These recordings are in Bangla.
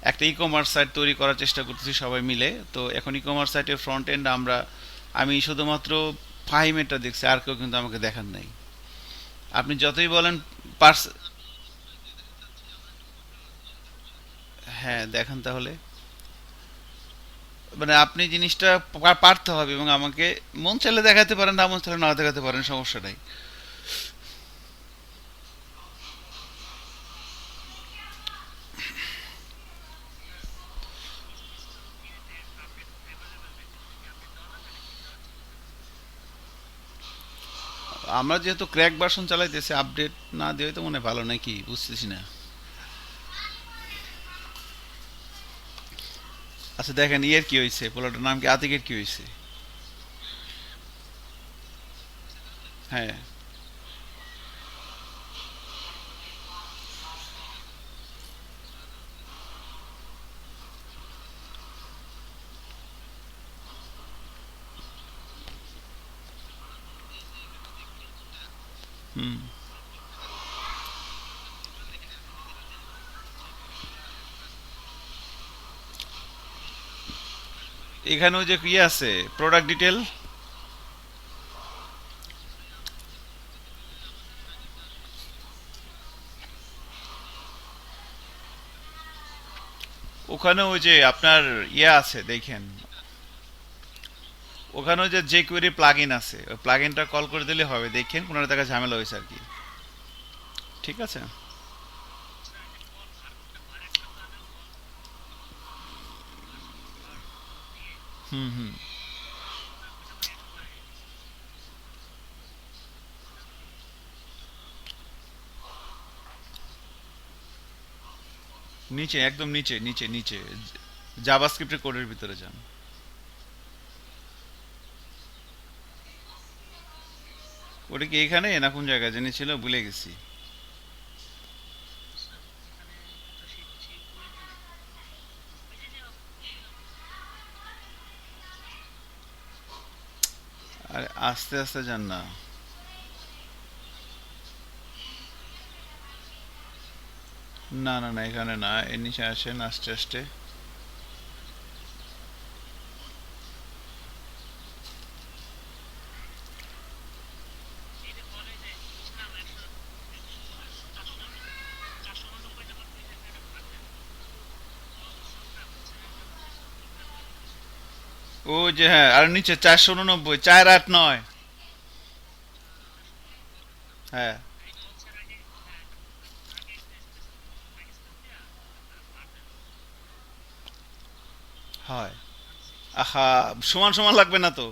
একটা ই কমার্স সাইট তৈরি করার চেষ্টা করতেছি সবাই মিলে। তো এখন ই কমার্স সাইটের ফ্রন্ট এন্ড আমি শুধুমাত্র ফাহিমেরটা দেখছি, আর কেউ কিন্তু আমাকে দেখান নাই। আপনি যতই বলেন পার্স হ্যাঁ, দেখান তাহলে। মানে আপনি জিনিসটা পারতে হবে, এবং আমাকে মন চাইলে দেখাতে পারেন, না মন চাইলে না দেখাতে পারেন, সমস্যা নাই। আমরা যেহেতু ক্র্যাক ভার্সন চালাইতেছি, আপডেট না দিয়ে তো মনে হয় ভালো নাকি, বুঝতেছি না। আচ্ছা দেখেন, ইয়ের কি হয়েছে, পোলাটার নাম কি, আতিকের কি হয়েছে? হ্যাঁ। হুম। এখানেও যে ইয়ে আছে, প্রোডাক্ট ডিটেল। ওখানে ওই যে আপনার ইয়ে আছে দেখেন, ওখানে ওই যে jQuery প্লাগইন আছে, ওই প্লাগইনটা কল করে দিলে হবে, দেখেন কোনো টাকা ঝামেলা হয়েছে আর কি। ঠিক আছে। হুম হুম। নিচে, একদম নিচে নিচে নিচে, জাভাস্ক্রিপ্টের কোডের ভিতরে যান। ওটা কি এখানে না কোন জায়গায় জানি ছিল, ভুলে গেছি। আরে আস্তে আস্তে যান না। না না না, এখানে না, এর নিচে আসেন আস্তে আস্তে। ও যে হ্যাঁ, আর নিচে 489, 489। হ্যাঁ। হয়। আহা, সমান সমান লাগবে না তো?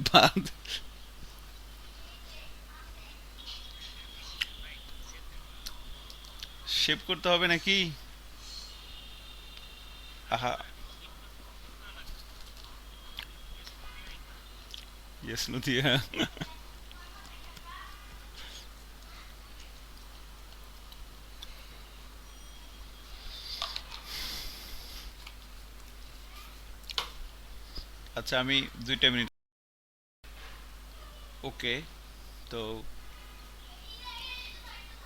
বাদ। শেভ করতে হবে নাকি? আহা। ইয়েস নদী, হ্যাঁ। আচ্ছা, আমি 2টা মিনিট। ওকে। তো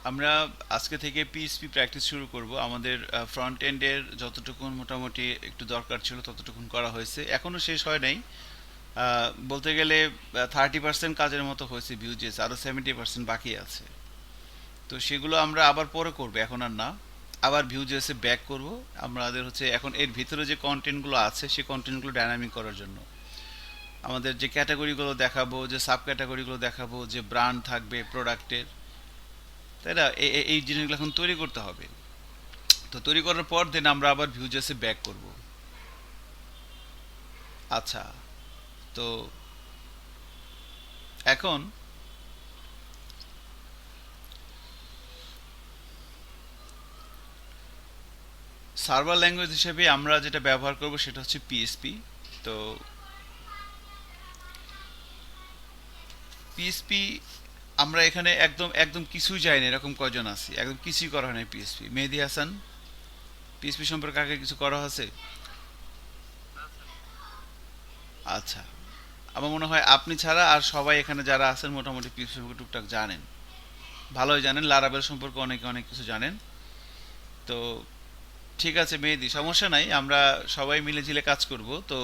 আমরা আজকে থেকে পিএইচপি প্র্যাকটিস শুরু করব। আমাদের ফ্রন্ট এন্ডের যতটুকুন মোটামুটি একটু দরকার ছিল ততটুকুন করা হয়েছে, এখনো শেষ হয় নাই। বলতে গেলে 30% কাজের মতো হয়েছে, ভিউজেস আরো 70% বাকি আছে। তো সেগুলো আমরা আবার পরে করব, এখন আর না। আবার ভিউজেসে ব্যাক করব। আমাদের হচ্ছে এখন এর ভিতরে যে কন্টেন্টগুলো আছে সেই কন্টেন্টগুলো ডাইনামিক করার জন্য আমাদের যে ক্যাটাগরিগুলো দেখাবো, যে সাব ক্যাটাগরিগুলো দেখাবো, যে ব্র্যান্ড থাকবে প্রোডাক্টের, তাই না, এই জিনিসগুলো এখন তৈরি করতে হবে। তো তৈরি করার পর দেন আমরা আবার ভিউজেসে ব্যাক করব। আচ্ছা। তো এখন সার্ভার ল্যাঙ্গুয়েজ হিসেবে আমরা যেটা ব্যবহার করব সেটা হচ্ছে পিএসপি। তো পিএসপি আমরা এখানে একদম একদম কিছুই যাই না, এরকম কয়জন আছি একদম কিছুই করা হয় না পিএসপি? মেহেদি হাসান, পিএসপি সম্পর্কে আগে কিছু করা আছে? আচ্ছা। আমার মনে হয় আপনি ছাড়া আর সবাই এখানে যারা আছেন মোটামুটি পিএসপি সম্পর্কে টুকটাক জানেন, ভালোই জানেন, লারাবেল সম্পর্কে অনেকে অনেক কিছু জানেন। তো ঠিক আছে মেহেদি, সমস্যা নাই, আমরা সবাই মিলে ঝিলে কাজ করব। তো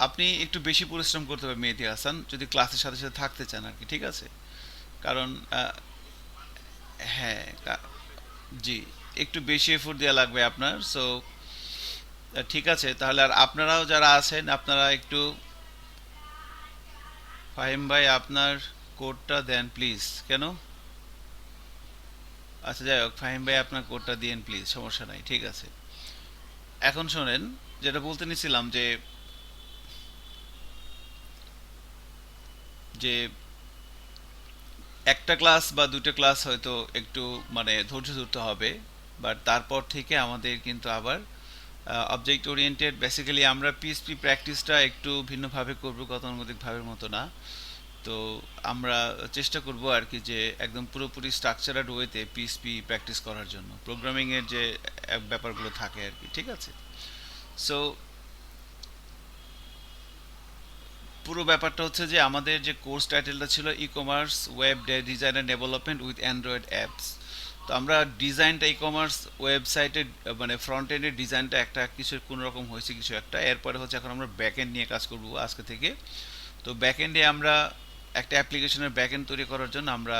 আপনি একটু বেশি পরিশ্রম করতে হবে মেহেদি হাসান, যদি ক্লাসের সাথে সাথে থাকতে চান আর কি, ঠিক আছে? কারণ হ্যাঁ, জি, একটু বেশি এফোর্ট দেওয়া লাগবে আপনার। সো ঠিক আছে, তাহলে আর আপনারাও যারা আছেন আপনারা একটু, ফাহিম ভাই আপনার কোডটা দেন প্লিজ। কেন? আচ্ছা যাই হোক, ফাহিম ভাই আপনার কোডটা দিয়েন প্লিজ, সমস্যা নাই, ঠিক আছে। এখন শোনেন, যেটা বলতে নিছিলাম যে যে একটা ক্লাস বা দুটো ক্লাস হয়তো একটু মানে ধৈর্য ধরতে হবে, বাট তারপর থেকে আমাদের কিন্তু আবার অবজেক্ট ওরিয়েন্টেড, বেসিক্যালি আমরা পিএসপি প্র্যাকটিসটা একটু ভিন্নভাবে করব, গতানুগতিক ভাবের মতো না। তো আমরা চেষ্টা করব আর কি যে একদম পুরোপুরি স্ট্রাকচারাড ওয়েতে পিএসপি প্র্যাকটিস করার জন্য, প্রোগ্রামিং এর যে ব্যাপারগুলো থাকে আর কি, ঠিক আছে? সো পুরো ব্যাপারটা হচ্ছে যে আমাদের যে কোর্স টাইটেলটা ছিল e commerce web design and development with Android apps. তো আমরা ডিজাইনটা ই কমার্স ওয়েবসাইটের মানে ফ্রন্ট এন্ডের ডিজাইনটা একটা কিছু কোনো রকম হয়েছে কিছু একটা, এরপরে হচ্ছে এখন আমরা ব্যাক এন্ড নিয়ে কাজ করব আজকে থেকে। তো ব্যাক এন্ডে আমরা একটা অ্যাপ্লিকেশনের ব্যাক এন্ড তৈরি করার জন্য আমরা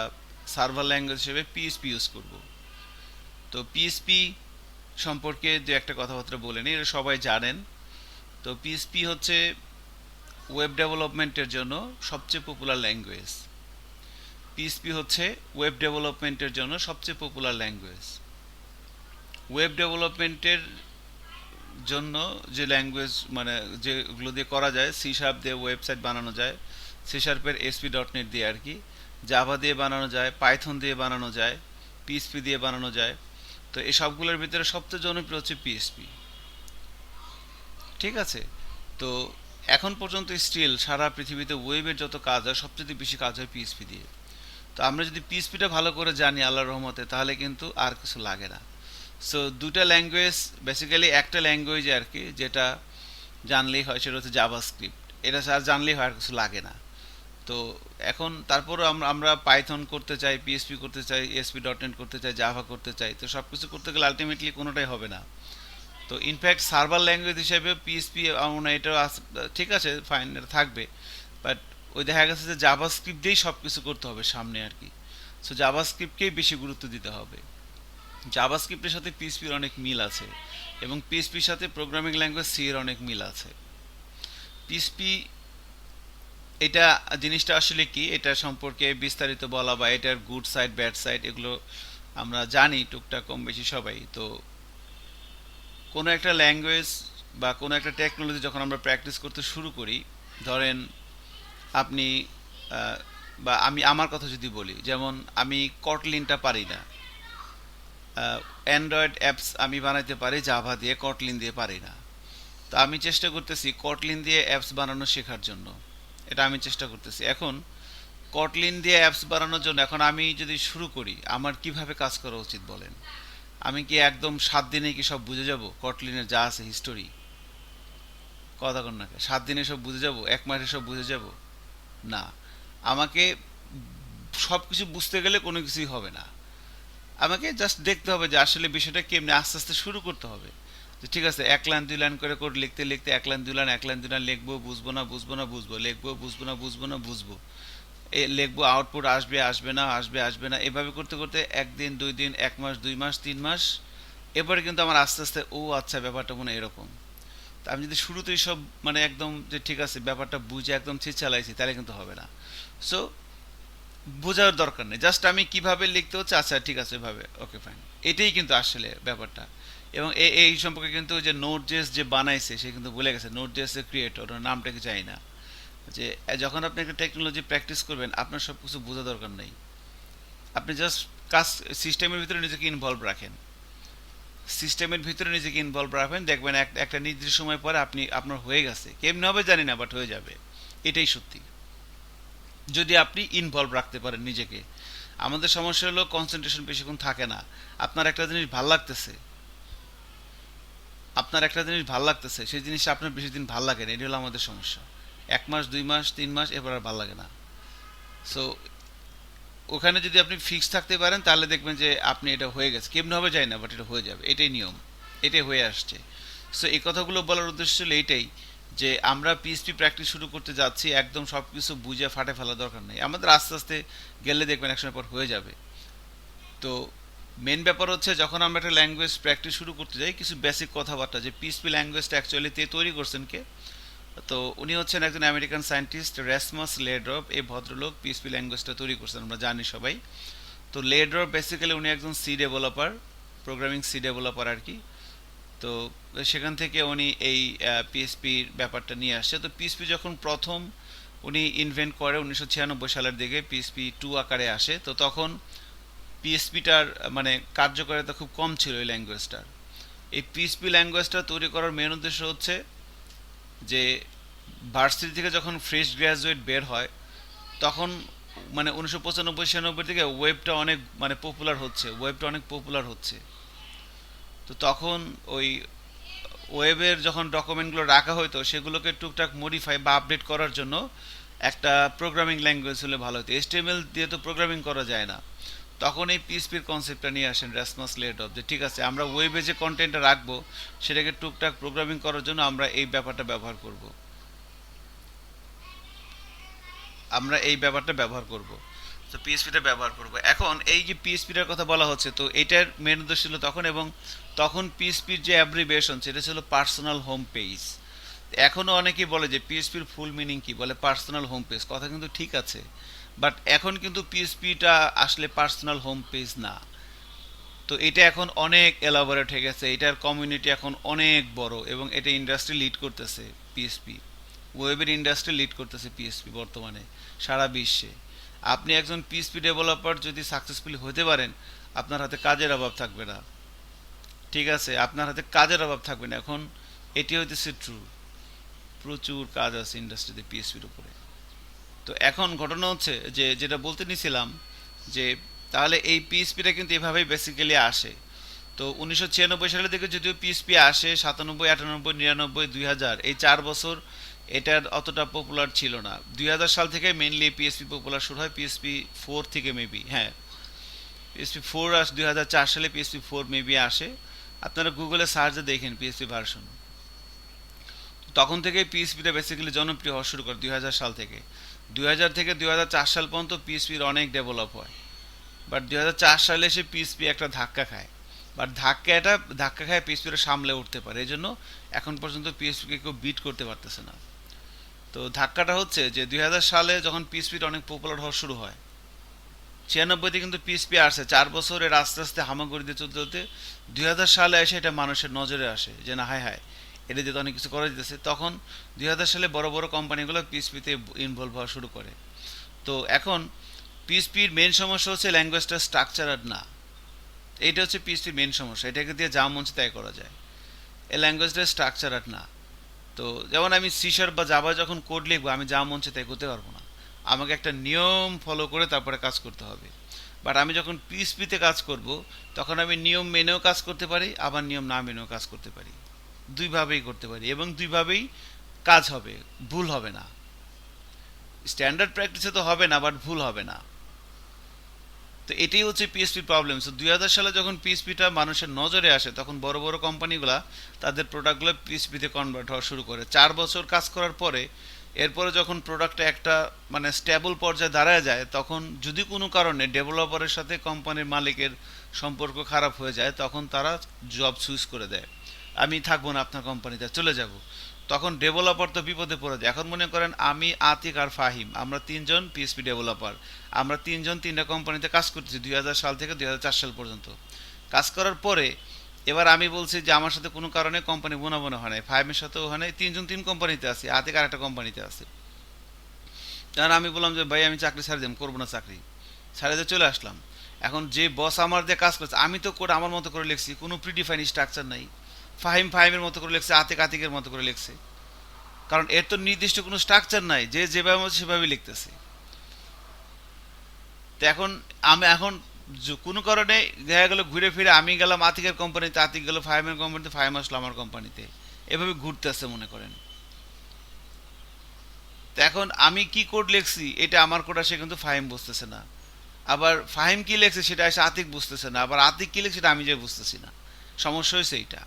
সার্ভার ল্যাঙ্গুয়েজ হিসেবে পিএসপি ইউজ করব। তো পিএসপি সম্পর্কে দু একটা কথাবার্তা বলে নিই, এটা সবাই জানেন। তো পিএসপি হচ্ছে ওয়েব ডেভেলপমেন্টের জন্য সবচেয়ে পপুলার ল্যাঙ্গুয়েজ। পিএসপি হচ্ছে ওয়েব ডেভেলপমেন্টের জন্য সবচেয়ে পপুলার ল্যাঙ্গুয়েজ। ওয়েব ডেভেলপমেন্টের জন্য যে ল্যাঙ্গুয়েজ মানে যেগুলো দিয়ে করা যায়, সি শার্প দিয়ে ওয়েবসাইট বানানো যায়, সি শার্পের এসপি ডট নেট দিয়ে আর কি, জাভা দিয়ে বানানো যায়, পাইথন দিয়ে বানানো যায়, পিএসপি দিয়ে বানানো যায়। তো এই সবগুলোর ভিতরে সবচেয়ে জনপ্রিয় হচ্ছে পিএসপি, ঠিক আছে? তো এখন পর্যন্ত স্টিল সারা পৃথিবীতে ওয়েবের যত কাজ হয় সবচেয়ে বেশি কাজ হয় পিএসপি দিয়ে। তো আমরা যদি পিএসপিটা ভালো করে জানি আল্লাহর রহমতে, তাহলে কিন্তু আর কিছু লাগে না। সো দুটা ল্যাঙ্গুয়েজ, বেসিক্যালি একটা ল্যাঙ্গুয়েজ আর কি যেটা জানলেই হয়, সেটা হচ্ছে জাভা স্ক্রিপ্ট। এটা আর জানলেই হয়, আর কিছু লাগে না। তো এখন তারপরও আমরা আমরা পাইথন করতে চাই, পিএসপি করতে চাই, এসপি ডট নেট করতে চাই, জাভা করতে চাই, তো সব কিছু করতে গেলে আলটিমেটলি কোনোটাই হবে না। তো ইনফ্যাক্ট সার্ভার ল্যাঙ্গুয়েজ হিসেবে পিএসপি এটাও ঠিক আছে, ফাইন, এটা থাকবে। বাট ওই দেখা গেছে যে জাভা স্ক্রিপ্ট দিয়েই সব কিছু করতে হবে সামনে আর কি। সো জাভা স্ক্রিপ্টকেই বেশি গুরুত্ব দিতে হবে। জাভা স্ক্রিপ্টের সাথে পিএসপির অনেক মিল আছে, এবং পিএসপির সাথে প্রোগ্রামিং ল্যাঙ্গুয়েজ সি এর অনেক মিল আছে। পিএসপি এটা জিনিসটা আসলে কি, এটা সম্পর্কে বিস্তারিত বলা বা এটার গুড সাইড ব্যাড সাইড এগুলো আমরা জানি টুকটাক কম বেশি সবাই। তো কোনো একটা ল্যাঙ্গুয়েজ বা কোনো একটা টেকনোলজি যখন আমরা প্র্যাকটিস করতে শুরু করি, ধরেন আপনি বা আমি আমার কথা যদি বলি, যেমন আমি কটলিনটা পারি না, অ্যান্ড্রয়েড অ্যাপস আমি বানাইতে পারি জাভা দিয়ে, কটলিন দিয়ে পারি না। তো আমি চেষ্টা করতেছি কটলিন দিয়ে অ্যাপস বানানো শেখার জন্য, এটা আমি চেষ্টা করতেছি এখন। কটলিন দিয়ে অ্যাপস বানানোর জন্য এখন আমি যদি শুরু করি, আমার কিভাবে কাজ করা উচিত বলেন? আমি কি একদম 7 দিনে কি সব বুঝে যাব কটলিনের যা আছে হিস্টোরি? কথা কন না, 7 দিনে সব বুঝে যাব, 1 মাসে সব বুঝে যাব? না, আমাকে সব কিছু বুঝতে গেলে কোনো কিছুই হবে না। আমাকে জাস্ট দেখতে হবে যে আসলে বিষয়টা কেমনে, আস্তে আস্তে শুরু করতে হবে। যে ঠিক আছে, 1 লাইন 2 লাইন করে কোড লিখতে লিখতে 1 লাইন 2 লাইন 1 লাইন 2 লাইন লিখবো, বুঝবো না বুঝবো না বুঝবো, লিখবো, বুঝবো না বুঝবো না বুঝবো, লিখবো, আউটপুট আসবে আসবে না আসবে আসবে না, এভাবে করতে করতে 1 দিন 2 দিন 1 মাস 2 মাস 3 মাস, এরপরে কিন্তু আমার আস্তে আস্তে ও আচ্ছা ব্যাপারটা মনে হয় এরকম। তা আমি যদি শুরুতেই সব মানে একদম যে ঠিক আছে ব্যাপারটা বুঝে একদম চালাইছি, তাহলে কিন্তু হবে না। সো বোঝার দরকার নেই, জাস্ট আমি কিভাবে লিখতে হচ্ছে, আচ্ছা ঠিক আছে এভাবে, ওকে ফাইন, এটাই কিন্তু আসলে ব্যাপারটা। এবং এই সম্পর্কে কিন্তু যে নোট জেস যে বানাইছে সে কিন্তু বলে গেছে, নোট জেস এর ক্রিয়েটর, ওর নামটা কি চাই না, যে যখন আপনি একটা টেকনোলজি প্র্যাকটিস করবেন আপনার সব কিছু বোঝা দরকার নেই, আপনি জাস্ট কাজ সিস্টেমের ভিতরে নিজেকে ইনভলভ রাখেন, সিস্টেমের ভিতরে নিজেকে ইনভলভ রাখবেন, দেখবেন একটা নির্দিষ্ট সময় পরে আপনি আপনার হয়ে গেছে, কেমনে হবে জানি না, বাট হয়ে যাবে। এটাই সত্যি, যদি আপনি ইনভলভ রাখতে পারেন নিজেকে। আমাদের সমস্যা হলো কনসেন্ট্রেশন বেশিক্ষণ থাকে না। আপনার একটা জিনিস ভাল লাগতেছে, আপনার একটা জিনিস ভাল লাগতেছে, সেই জিনিসটা আপনার বেশি দিন ভাল লাগে না, এটি হলো আমাদের সমস্যা। 1 মাস 2 মাস 3 মাস এবার আর ভাল লাগে না। সো ওখানে যদি আপনি ফিক্স থাকতে পারেন তাহলে দেখবেন যে আপনি এটা হয়ে গেছে, কেমন হবে যায় না, বাট এটা হয়ে যাবে, এটাই নিয়ম, এটাই হয়ে আসছে। সো এই কথাগুলো বলার উদ্দেশ্য ছিল এইটাই, যে আমরা পিএসপি প্র্যাকটিস শুরু করতে যাচ্ছি, একদম সব কিছু বুঝে ফাটে ফেলা দরকার নেই, আমাদের আস্তে আস্তে গেলে দেখবেন একসময় পর হয়ে যাবে। তো মেন ব্যাপার হচ্ছে যখন আমরা একটা ল্যাঙ্গুয়েজ প্র্যাকটিস শুরু করতে যাই, কিছু বেসিক কথাবার্তা, যে পিএসপি ল্যাঙ্গুয়েজটা অ্যাকচুয়ালি তৈরি করছেন কে, তো উনি হচ্ছেন একজন আমেরিকান সায়েন্টিস্ট রেসমাস লেড্রপ। এই ভদ্রলোক পিএসপি ল্যাঙ্গুয়েজটা তৈরি করছেন, আমরা জানি সবাই। তো লেড্রপ বেসিক্যালি উনি একজন C developer, programming C developer আর কি। তো সেখান থেকে উনি এই পিএসপির ব্যাপারটা নিয়ে আসছে। তো পিএসপি যখন প্রথম উনি ইনভেন্ট করে 1996 সালের দিকে, পিএসপি 2 আকারে আসে, তো তখন পিএসপিটার মানে কার্যকারিতা খুব কম ছিল এই ল্যাঙ্গুয়েজটার। এই পিএসপি ল্যাঙ্গুয়েজটা তৈরি করার মেন উদ্দেশ্য হচ্ছে যে ভার্সিটি থেকে যখন ফ্রেশ গ্র্যাজুয়েট বের হয়, তখন মানে 1995-96 থেকে ওয়েবটা অনেক মানে পপুলার হচ্ছে। তো তখন ওই ওয়েবের যখন ডকুমেন্টগুলো রাখা হতো, সেগুলোকে টুকটাক মডিফাই বা আপডেট করার জন্য একটা প্রোগ্রামিং ল্যাঙ্গুয়েজ হলে ভালো হতো। এইচটিএমএল দিয়ে তো প্রোগ্রামিং করা যায় না। তখন এই পিএসপির কনসেপ্টটা নিয়ে আসেন রাসমস লেডভ, যে ঠিক আছে আমরা ওয়েবে যে কন্টেন্টটা রাখবো সেটাকে টুকটাক প্রোগ্রামিং করার জন্য আমরা এই ব্যাপারটা ব্যবহার করব। তো পিএসপিটা ব্যবহার করব। এখন এই যে পিএসপিটার কথা বলা হচ্ছে, তো এটার মেন উদ্দেশ্য ছিল তখন, এবং তখন পিএসপির যে অ্যাব্রিভিয়েশন সেটা ছিল পার্সোনাল হোম পেজ। এখনও অনেকেই বলে যে পিএসপির ফুল মিনিং কি, বলে পার্সোনাল হোম পেজ, কথা কিন্তু ঠিক আছে, বাট এখন কিন্তু পিএসপিটা আসলে পার্সোনাল হোম পেজ না। তো এটা এখন অনেক এলাবোরেট হয়ে গেছে, এটার কমিউনিটি এখন অনেক বড়, এবং এটা ইন্ডাস্ট্রি লিড করতেছে পিএসপি, ওয়েবের ইন্ডাস্ট্রি লিড করতেছে পিএসপি বর্তমানে সারা বিশ্বে। আপনি একজন পিএসপি ডেভেলপার যদি সাকসেসফুলি হতে পারেন, আপনার হাতে কাজের অভাব থাকবে না। ঠিক আছে, আপনার হাতে কাজের অভাব থাকবে না, এখন এটি হইতেছে ট্রু। প্রচুর কাজ আছে ইন্ডাস্ট্রিতে পিএসপির উপরে। তো এখন ঘটনা হচ্ছে যে যেটা বলতে নিছিলাম, যে তাহলে এই পিএসপিটা কিন্তু এভাবেই বেসিক্যালি আসে। তো 1996 সালের দিকে যদিও পিএসপি আসে, 97, 98, 99, 2000 এই 4 বছর এটার অতটা পপুলার ছিল না। 2000 সাল থেকে মেনলি পিএসপি পপুলার শুরু হয়, পিএসপি 4 থেকে মেবি, হ্যাঁ পিএসপি 4 আস 2004 সালে পিএসপি 4 মেবি আসে। আপনারা গুগলে সার্চে দেখেন পিএসপি ভার্সন। তখন থেকে পিএসপিটা বেসিক্যালি জনপ্রিয় হওয়া শুরু করে 2000 সাল থেকে। 2000 থেকে 2004 সাল পর্যন্ত পিএসপির অনেক ডেভেলপ হয়, বাট 2004 সালে এসে পিএসপি একটা ধাক্কা খায়, বাট ধাক্কা খায় পিএসপিটা সামলে উঠতে পারে, এই জন্য এখন পর্যন্ত পিএসপিকে কেউ বিট করতে পারতেছে না। তো ধাক্কাটা হচ্ছে যে 2000 সালে যখন পিএসপিটা অনেক পপুলার হওয়া শুরু হয়, 96-তে কিন্তু পিএসপি আসছে, 4 বছর এর আস্তে আস্তে হামাগুড়ি দিয়ে চলতে চলতে 2000 সালে এসে এটা মানুষের নজরে আসে, যে না হায় হায় এটা দিয়ে তো অনেক কিছু করা যেতেছে। তখন 2000 সালে বড় বড় কোম্পানিগুলো পিএসপিতে ইনভলভ হওয়া শুরু করে। তো এখন পিএসপির মেন সমস্যা হচ্ছে ল্যাঙ্গুয়েজটা স্ট্রাকচারার না, এইটা হচ্ছে পিএসপির মেন সমস্যা, এটাকে দিয়ে যা মন চায় তাই করা যায়, এই ল্যাঙ্গুয়েজটা স্ট্রাকচারার না। তো যেমন আমি সি# বা জাভা যখন কোড লিখবো, আমি যা মন চায় তাই করতে পারবো না, আমাকে একটা নিয়ম ফলো করে তারপরে কাজ করতে হবে। বাট আমি যখন পিএসপিতে কাজ করব, তখন আমি নিয়ম মেনেও কাজ করতে পারি, আবার নিয়ম না মেনেও কাজ করতে পারি, দুইভাবেই করতে পারি, এবং দুইভাবেই কাজ হবে, ভুল হবে না। স্ট্যান্ডার্ড প্র্যাকটিসে তো হবে না, বাট ভুল হবে না। তো এটাই হচ্ছে পিএসপি প্রবলেম। সো 2000 সালে যখন পিএসপিটা মানুষের নজরে আসে, তখন বড় বড় কোম্পানিগুলা তাদের প্রোডাক্টগুলো পিএসপিতে কনভার্ট হওয়া শুরু করে। 4 বছর কাজ করার পরে, এরপরে যখন প্রোডাক্টটা একটা মানে স্টেবল পর্যায়ে দাঁড়ায় যায়, তখন যদি কোনো কারণে ডেভেলপারের সাথে কোম্পানির মালিকের সম্পর্ক খারাপ হয়ে যায়, তখন তারা জব সুইচ করে দেয়, আমি থাকবো না আপনার কোম্পানিতে, চলে যাব। তখন ডেভেলপার তো বিপদে পড়ে যায়। এখন মনে করেন আমি, আতিক আর ফাহিম, আমরা তিনজন পিএসপি ডেভেলপার, আমরা তিনজন তিনটা কোম্পানিতে কাজ করতেছি 2000 সাল থেকে 2004 সাল পর্যন্ত। কাজ করার পরে এবার আমি বলছি যে আমার সাথে কোনো কারণে কোম্পানি বোনা হয় নাই, ফাহিমের সাথেও হয় নাই, তিনজন তিন কোম্পানিতে আছি, আতিক আর একটা কোম্পানিতে আছে। তখন আমি বললাম যে ভাই আমি চাকরি ছাড়ি দিলাম, করবো না চাকরি, ছাড়ে দিয়ে চলে আসলাম। এখন যে বস আমার দিয়ে কাজ করছে, আমি তো করে আমার মতো করে লিখছি, কোনো প্রিডিফাইন স্ট্রাকচার নাই। ফাহিম ফাহিমের মতো করে লিখছে, আতিক আতিকের মতো করে লিখছে, কারণ এর তো নির্দিষ্ট কোনো স্ট্রাকচার নাই, যে যেভাবে হচ্ছে সেভাবেই লিখতেছে। তো এখন আমি এখন কোনো কারণে দেখা গেলো ঘুরে ফিরে আমি গেলাম আতিকের কোম্পানিতে, আতিক গেল ফাহিমের কোম্পানিতে, ফাহিম আসলো আমার কোম্পানিতে, এভাবে ঘুরতেছে মনে করেন। তো এখন আমি কি কোড লিখছি, এটা আমার কোড, সে কিন্তু ফাহিম বুঝতেছে না। আবার ফাহিম কি লেখছে সেটা এসে আতিক বুঝতেছে না, আবার আতিক কি লেখছে সেটা আমি যে বুঝতেছি না। সমস্যা হয়েছে এইটা।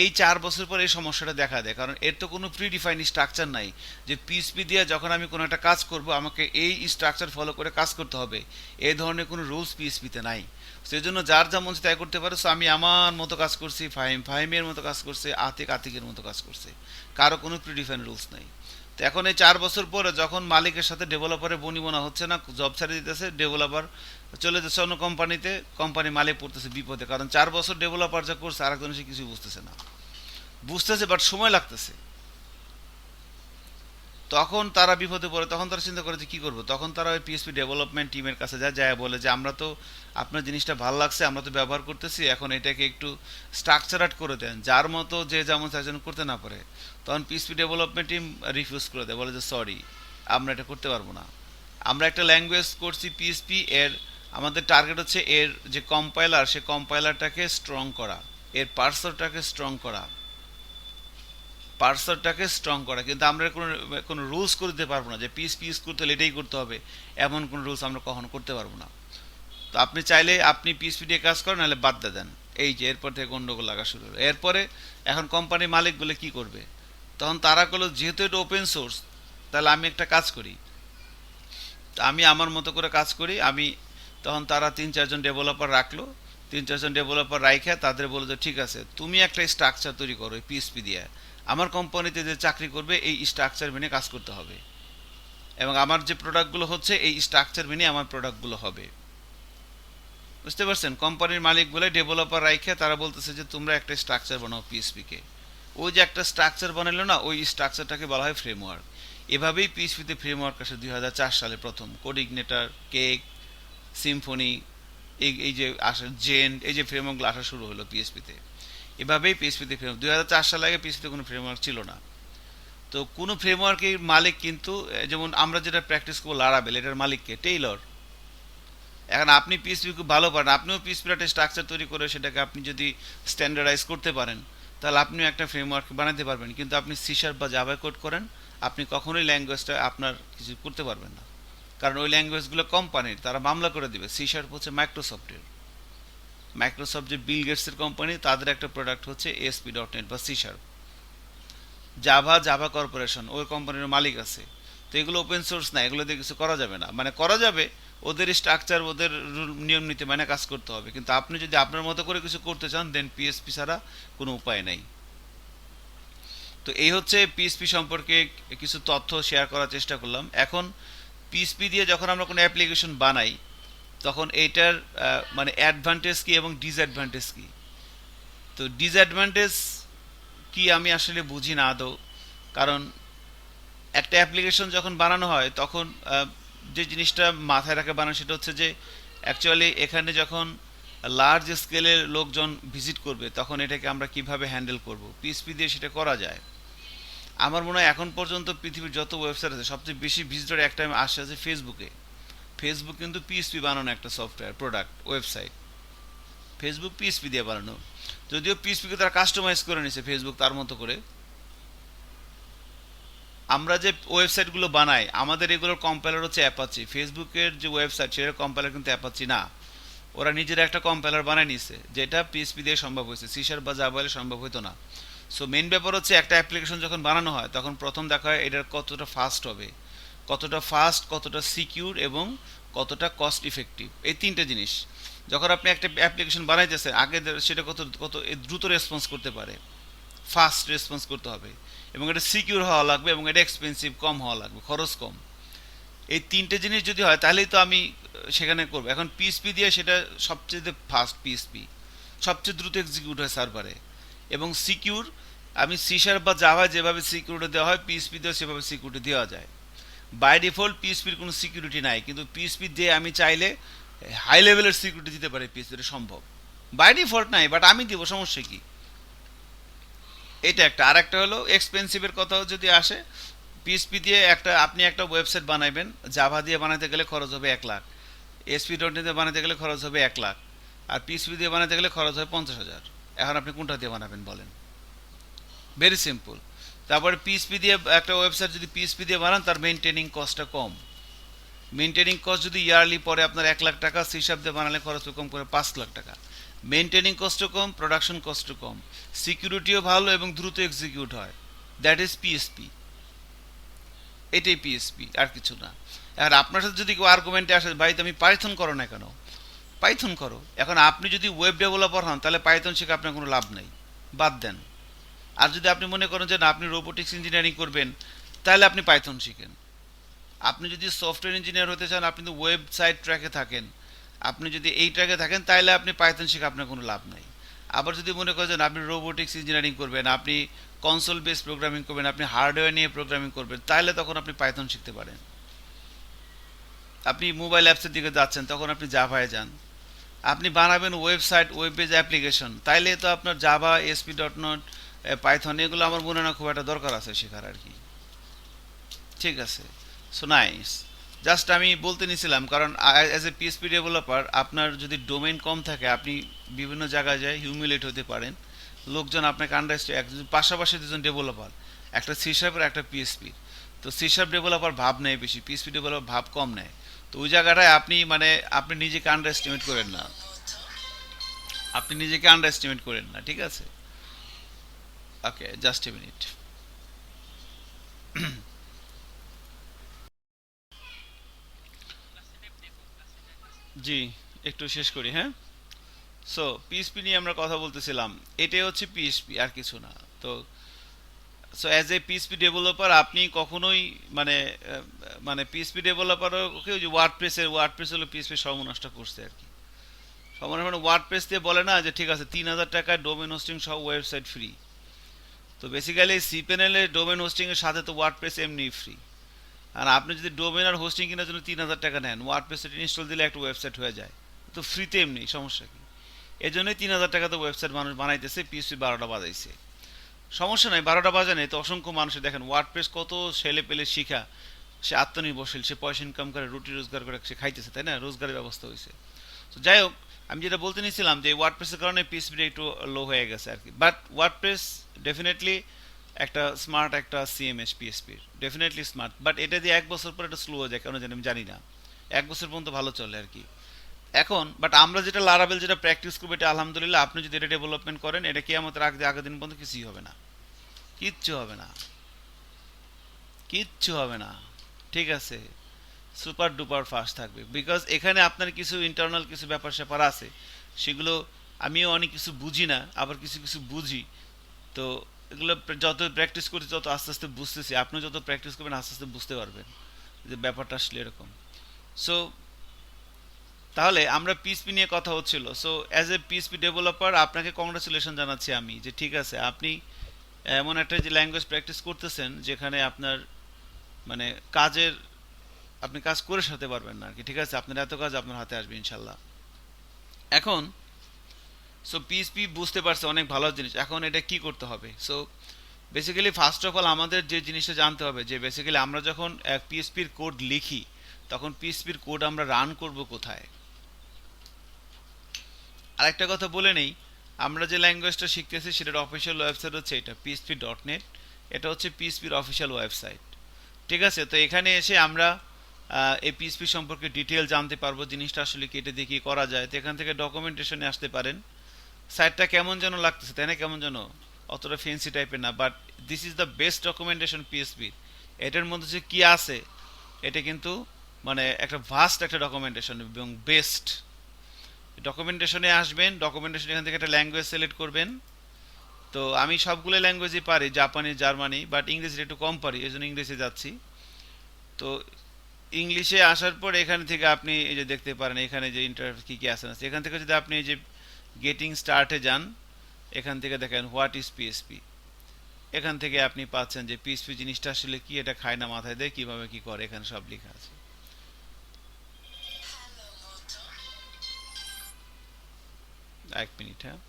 এই 4 বছর পর এই সমস্যাটা দেখা দেয়, কারণ এর তো কোনো প্রিডিফাইন স্ট্রাকচার নাই যে পিএসপি দিয়ে যখন আমি কোনো একটা কাজ করব আমাকে এই স্ট্রাকচার ফলো করে কাজ করতে হবে। এই ধরনের কোনো রুলস পিএসপিতে নাই। সেই জন্য যার যা মন চায় তাই করতে পারে। সো আমি আমার মতো কাজ করছি, ফাহিমের মতো কাজ করছে, আতিকের মতো কাজ করছে। কারো কোনো প্রিডিফাইন রুলস নাই। তো এখন এই 4 বছর পরে যখন মালিকের সাথে ডেভেলপারের বনিবনা হচ্ছে না, জব ছেড়ে দিতেছে, ডেভেলপার চলে যাচ্ছে অন্য কোম্পানিতে, কোম্পানি মালিক পড়তেছে বিপদে, কারণ 4 বছর ডেভেলপার যা করছে আরেকজন সে কিছু বুঝতেছে না। বুঝতেছে বাট সময় লাগতেছে। তখন তারা বিপদে পড়ে, তখন তারা চিন্তা করে যে কী করবো। তখন তারা ওই পিএসপি ডেভেলপমেন্ট টিমের কাছে যায় বলে যে আমরা তো আপনার জিনিসটা ভালো লাগছে, আমরা তো ব্যবহার করতেছি, এখন এটাকে একটু স্ট্রাকচারাট করে দেন যার মতো যে যেমন চাইজন করতে না পারে। তখন পিএসপি ডেভেলপমেন্ট টিম রিফিউজ করে দেয়, বলে যে সরি, আমরা এটা করতে পারবো না। আমরা একটা ল্যাঙ্গুয়েজ করছি পিএসপি, এর আমাদের টার্গেট হচ্ছে এর যে কম্পাইলার, সে কম্পাইলারটাকে স্ট্রং করা, এর পার্সরটাকে স্ট্রং করা, কিন্তু আমরা কোনো কোনো রুলস করে দিতে পারবো না যে পিএসপি ইউজ করতে হলে এটাই করতে হবে। এমন কোনো রুলস আমরা কখনো করতে পারবো না। তো আপনি চাইলে আপনি পিএসপি দিয়ে কাজ করেন, নাহলে বাদ দিয়ে দেন। এই যে এরপর থেকে গন্ডগোল লাগা শুরু হলো। এরপরে এখন কোম্পানির মালিকগুলো কি করবে? তখন তারা করলো যেহেতু এটা ওপেন সোর্স, তাহলে আমি একটা কাজ করি, আমি আমার মতো করে কাজ করি। আমি তখন তারা 3-4 জন ডেভেলপার রাখলো। 3-4 জন ডেভেলপার রাইখে তাদের বলে যে ঠিক আছে, তুমি একটা স্ট্রাকচার তৈরি করো পিএসপি দিয়ে, আমার কোম্পানিতে যে চাকরি করবে এই স্ট্রাকচার মেনে কাজ করতে হবে, এবং আমার যে প্রোডাক্টগুলো হচ্ছে এই স্ট্রাকচার মেনে আমার প্রোডাক্টগুলো হবে। বুঝতে পারছেন? কোম্পানির মালিকগুলো ডেভেলপার রাইখে তারা বলতেছে যে তোমরা একটা স্ট্রাকচার বানাও পিএসপিকে। ওই যে একটা স্ট্রাকচার বানালো না, ওই স্ট্রাকচারটাকে বলা হয় ফ্রেমওয়ার্ক। এভাবেই পিএসপিতে ফ্রেমওয়ার্ক আসে 2004 সালে প্রথম। কোডিগনেটর, কেক, সিম্ফনি, এই যে আসা জেন, এই যে ফ্রেমওয়ার্কগুলো আসা শুরু হলো পিএসপিতে। এভাবেই পিএসপিতে ফ্রেমওয়ার্ক, 2004 সাল আগে পিএসপিতে কোনো ফ্রেমওয়ার্ক ছিল না। তো কোনো ফ্রেমওয়ার্কের মালিক কিন্তু, যেমন আমরা যেটা প্র্যাকটিস করবো লারাবেল, এটার মালিককে টেইলর। এখন আপনি পিএসপি খুব ভালো পারেন, আপনিও পিএসপির একটা স্ট্রাকচার তৈরি করে সেটাকে আপনি যদি স্ট্যান্ডার্ডাইজ করতে পারেন, তাহলে আপনিও একটা ফ্রেমওয়ার্ক বানাতে পারবেন। কিন্তু আপনি সি শার্প বা জাভা কোড করেন, আপনি কখনোই ল্যাঙ্গুয়েজটা আপনার কিছু করতে পারবেন না, কারণ ওই ল্যাঙ্গুয়েজগুলো কোম্পানির, তারা মামলা করে দিবে। সি শার্প হচ্ছে মাইক্রোসফটের। মাইক্রোসফট যে বিল গেটসের কোম্পানি, তাদের একটা প্রোডাক্ট হচ্ছে ASP.NET বা সি শার্প। জাভা কর্পোরেশন, ওই কোম্পানির মালিক আছে। তো এগুলো ওপেন সোর্স না, এগুলো দিয়ে কিছু করা যাবে না। মানে করা যাবে, ওদের স্ট্রাকচার, ওদের নিয়ম নীতি মানে কাজ করতে হবে। কিন্তু আপনি যদি আপনার মতো করে কিছু করতে চান, দেন পিএসপি ছাড়া কোনো উপায় নাই। তো এই হচ্ছে পিএসপি সম্পর্কে কিছু তথ্য শেয়ার করার চেষ্টা করলাম। এখন পিএসপি দিয়ে যখন আমরা কোনো অ্যাপ্লিকেশন বানাই, তখন এইটার মানে অ্যাডভান্টেজ কি এবং ডিসঅ্যাডভান্টেজ কি। তো ডিসঅ্যাডভান্টেজ কি আমি আসলে বুঝি না আদৌ। কারণ একটা অ্যাপ্লিকেশন যখন বানানো হয় তখন যে জিনিসটা মাথায় রাখে বানানো, সেটা হচ্ছে যে অ্যাকচুয়ালি এখানে যখন লার্জ স্কেলের লোকজন ভিজিট করবে, তখন এটাকে আমরা কিভাবে হ্যান্ডেল করব। পিএসপি দিয়ে সেটা করা যায়। আমার মনে হয় এখন পর্যন্ত পৃথিবীর যত ওয়েবসাইট আছে, সবচেয়ে বেশি ভিজিটর এক টাইম আসে আছে ফেসবুকে। ফেসবুক কিন্তু পিএসপি বানানো একটা software product website. Facebook PSP দিয়ে বানানো, যদিও পিএসপিকে তারা কাস্টমাইজ করে নিছে ফেসবুক তার মতো করে। আমরা যে ওয়েবসাইটগুলো বানাই, আমাদের এগুলোর কম্পাইলার হচ্ছে অ্যাপাচি। ফেসবুকের যে ওয়েবসাইট, সেটার কম্পাইলার কিন্তু অ্যাপাচি না। ওরা নিজেরা একটা কম্পাইলার বানায় নিছে, যেটা পিএসপি দিয়ে সম্ভব হয়েছে, সি শার্প বা জাভা হলে সম্ভব হতো না। সো মেইন ব্যাপার হচ্ছে একটা অ্যাপ্লিকেশন যখন বানানো হয়, তখন প্রথম দেখা হয় এটার কতটা ফাস্ট হবে, কতটা সিকিউর এবং কতটা কস্ট ইফেক্টিভ। এই তিনটে জিনিস যখন আপনি একটা অ্যাপ্লিকেশন বানাইতেছেন, আগে সেটা কত দ্রুত রেসপন্স করতে পারে, ফাস্ট রেসপন্স করতে হবে, এবং এটা সিকিউর হওয়া লাগবে, এবং এটা এক্সপেন্সিভ, কম হওয়া লাগবে, খরচ কম। এই তিনটে জিনিস যদি হয়, তাহলেই তো আমি সেখানে করবো। এখন পিএসপি দিয়ে সেটা সবচেয়ে ফাস্ট, পিএসপি সবচেয়ে দ্রুত এক্সিকিউট হয় সার্ভারে, এবং সিকিউর। আমি সি শার্প বা জাভায় যেভাবে সিকিউরিটি দেওয়া হয়, পিএসপি দিয়েও সেভাবে সিকিউরিটি দেওয়া যায়। বাই ডিফল্ট পিএসপির কোনো সিকিউরিটি নাই, কিন্তু পিএসপি দিয়ে আমি চাইলে হাই লেভেলের সিকিউরিটি দিতে পারি, পিএসপিটা সম্ভব। বাই ডিফল্ট নাই, বাট আমি দিব, সমস্যা কি। এটা একটা। আর একটা হলো এক্সপেন্সিভের কথাও যদি আসে, পিএসপি দিয়ে আপনি একটা ওয়েবসাইট বানাবেন, জাভা দিয়ে বানাতে গেলে খরচ হবে 1 লাখ, ASP.NET দিয়ে বানাতে গেলে খরচ হবে 1 লাখ, আর পিএসপি দিয়ে বানাতে গেলে খরচ হবে 50,000। এখন আপনি কোনটা দিয়ে বানাবেন বলেন? Very simple. তারপরে পিএসপি দিয়ে একটা ওয়েবসাইট যদি পিএসপি দিয়ে বানান, তার মেনটেনিং কস্টটা কম। মেনটেনিং কস্ট যদি ইয়ারলি পরে আপনার 1 লাখ টাকা, সেই হিসাব দিয়ে বানালে খরচ কম করে 5 লাখ টাকা। মেনটেনিং কস্টও কম, প্রোডাকশন কস্টও কম, সিকিউরিটিও ভালো এবং দ্রুত এক্সিকিউট হয়। That is PSP. এটাই পিএসপি, আর কিছু না। আর আপনার সাথে যদি কেউ আর্গুমেন্টে আসে, ভাই তুমি পাইথন করো না কেন, পাইথন করো। এখন আপনি যদি ওয়েব ডেভেলপার হন, তাহলে পাইথন শিখে আপনার কোনো লাভ নেই, বাদ দেন। আর যদি আপনি মনে করেন যে না আপনি রোবোটিক্স ইঞ্জিনিয়ারিং করবেন, তাহলে আপনি পাইথন শিখেন। আপনি যদি সফটওয়্যার ইঞ্জিনিয়ার হতে চান, আপনি তো ওয়েবসাইট ট্র্যাকে থাকেন, আপনি যদি এই ট্র্যাকে থাকেন, তাহলে আপনি পাইথন শিখে আপনার কোনো লাভ নেই। আবার যদি মনে করেন যে আপনি রোবোটিক্স ইঞ্জিনিয়ারিং করবেন, আপনি কনসোল বেস প্রোগ্রামিং করবেন, আপনি হার্ডওয়্যার নিয়ে প্রোগ্রামিং করবেন, তাহলে তখন আপনি পাইথন শিখতে পারেন। আপনি মোবাইল অ্যাপসের দিকে যাচ্ছেন, তখন আপনি জাভায় যান। আপনি বানাবেন ওয়েবসাইট, ওয়েব বেজ অ্যাপ্লিকেশন, তাইলে তো আপনার Java, SP dot not, Python, এগুলো আমার মনে হয় না খুব একটা দরকার আছে শেখার আর কি। ঠিক আছে, সো নাইস। জাস্ট আমি বলতে নিছিলাম, কারণ অ্যাজ এ পিএসপি ডেভেলপার আপনার যদি ডোমেইন কম থাকে, আপনি বিভিন্ন জায়গায় যায় হিউমিলেট হতে পারেন। লোকজন আপনাকে পাশাপাশি দুজন ডেভেলপার, একটা সি শার্প আর একটা পিএসপি, তো সি শার্প ডেভেলপার ভাব নেয় বেশি, পিএসপি ডেভেলপার ভাব কম নেয়। তো ওই জায়গাটায় আপনি মানে আপনি নিজেকে আন্ডার এস্টিমেট করেন না, আপনি নিজেকে আন্ডার এস্টিমেট করেন না, ঠিক আছে? ওকে, জাস্ট এ মিনিট। জি, একটু শেষ করি, হ্যাঁ। সো পিএসপি নিয়ে আমরা কথা বলতেছিলাম, এটাই হচ্ছে পিএসপি, আর কিছু না। তো so as a PSP developer আপনি কখনোই মানে মানে পিএসপি ডেভেলপারও যে ওয়ার্ডপ্রেস হলো পিএসপি সর্বনাশ করছে আর কি। সর্বনাশ মানে ওয়ার্ডপ্রেস দিয়ে বলে না যে ঠিক আছে 3,000 টাকায় ডোমেন হোস্টিং সহ ওয়েবসাইট ফ্রি। তো বেসিক্যালি সিপ্যানেলের ডোমেন হোস্টিং এর সাথে তো ওয়ার্ডপ্রেস এমনি ফ্রি। আর আপনি যদি ডোমেন আর হোস্টিং কেনার জন্য 3,000 টাকা নেন, ওয়ার্ডপ্রেস ইনস্টল দিলে একটা ওয়েবসাইট হয়ে যায়, তো ফ্রিতে এমনি, সমস্যা কি? এই জন্যই 3,000 টাকাতে ওয়েবসাইট মানুষ বানাইতেছে, পিএসপি 12টা বাজাইছে। সমস্যা নাই, 12টা বাজা নেই তো, অসংখ্য মানুষের দেখেন ওয়ার্ডপ্রেস কত ছেলে পেলে শিখা, সে আত্মনির্ভরশীল, সে পয়সা ইনকাম করে, রুটি রোজগার করে সে খাইতেছে, তাই না? রোজগারের ব্যবস্থা হয়েছে। তো যাই হোক, আমি যেটা বলতে নিয়েছিলাম যে ওয়ার্ডপ্রেসের কারণে পিএসপিটা একটু লো হয়ে গেছে আর কি, বাট ওয়ার্ডপ্রেস ডেফিনেটলি একটা স্মার্ট একটা সিএমএস পিএসপির, ডেফিনেটলি স্মার্ট, বাট এটা দিয়ে 1 বছর পর এটা স্লো হয়ে যায়, কেন জানি আমি জানি না। 1 বছর পর্যন্ত ভালো চলে আর কি। এখন বাট আমরা যেটা লারাবেল যেটা প্র্যাকটিস করবো, এটা আলহামদুলিল্লাহ আপনি যদি এটা ডেভেলপমেন্ট করেন, এটা কি আমাদের আগের দিন পর্যন্ত কিছুই হবে না, কিচ্ছু হবে না, কিচ্ছু হবে না। ঠিক আছে, সুপার ডুপার ফাস্ট থাকবে, বিকজ এখানে আপনার কিছু ইন্টারনাল কিছু ব্যাপার স্যাপার আছে, সেগুলো আমিও অনেক কিছু বুঝি না, আবার কিছু কিছু বুঝি। তো এগুলো যত প্র্যাকটিস করছি তত আস্তে আস্তে বুঝতেছি, আপনি যত প্র্যাকটিস করবেন আস্তে আস্তে বুঝতে পারবেন যে ব্যাপারটা আসলে এরকম। সো তাহলে আমরা পিএসপি নিয়ে কথা হচ্ছিল, so as a PSP developer আপনাকে কংগ্রাচুলেশন জানাচ্ছি আমি, যে ঠিক আছে আপনি এমন একটা যে ল্যাঙ্গুয়েজ প্র্যাকটিস করতেছেন যেখানে আপনার মানে কাজের, আপনি কাজ করে সাথে পারবেন না আর কি। ঠিক আছে, আপনার এত কাজ আপনার হাতে আসবে ইনশাল্লাহ। এখন সো পিএসপি বুঝতে পারছে, অনেক ভালো জিনিস। এখন এটা কি করতে হবে? So basically first of all আমাদের যে জিনিসটা জানতে হবে, যে বেসিক্যালি আমরা যখন পিএসপির কোড লিখি, তখন পিএসপির কোড আমরা রান করব কোথায়। আরেকটা কথা বলে নেই, আমরা যে ল্যাঙ্গুয়েজটা শিখতেছি সেটার অফিসিয়াল ওয়েবসাইট হচ্ছে এটা PHP.net। এটা হচ্ছে পিএসপির অফিসিয়াল ওয়েবসাইট। ঠিক আছে, তো এখানে এসে আমরা এই পিএসপি সম্পর্কে ডিটেল জানতে পারবো, জিনিসটা আসলে কি, এটা দিয়ে কি করা যায়। তো এখান থেকে ডকুমেন্টেশনে আসতে পারেন। সাইটটা কেমন যেন লাগতেছে, তাই না? কেমন যেন অতটা ফেন্সি টাইপের না, but this is the best documentation পিএসপির। এটার মধ্যে যে কি আছে, এটা কিন্তু মানে একটা ভাস্ট একটা ডকুমেন্টেশন এবং বেস্ট। ডকুমেন্টেশনে আসবেন, ডকুমেন্টেশন এখান থেকে একটা ল্যাঙ্গুয়েজ সিলেক্ট করবেন। তো আমি সবগুলো ল্যাঙ্গুয়েজই পারি, জাপানি, জার্মানি, বাট ইংরেজিটা একটু কম পারি, এই জন্য ইংরেজি যাচ্ছি। তো ইংলিশে আসার পর এখান থেকে আপনি এই যে দেখতে পারেন এখানে যে ইন্টার কী কী আছে না আছে। এখান থেকে যদি আপনি এই যে গেটিং স্টার্টে যান, এখান থেকে দেখেন হোয়াট ইজ পিএসপি। এখান থেকে আপনি পাচ্ছেন যে পিএসপি জিনিসটা আসলে কি, এটা খায় না মাথায় দেয়, কীভাবে কী করে, এখানে সব লেখা আছে। এক মিনিট, হ্যাঁ।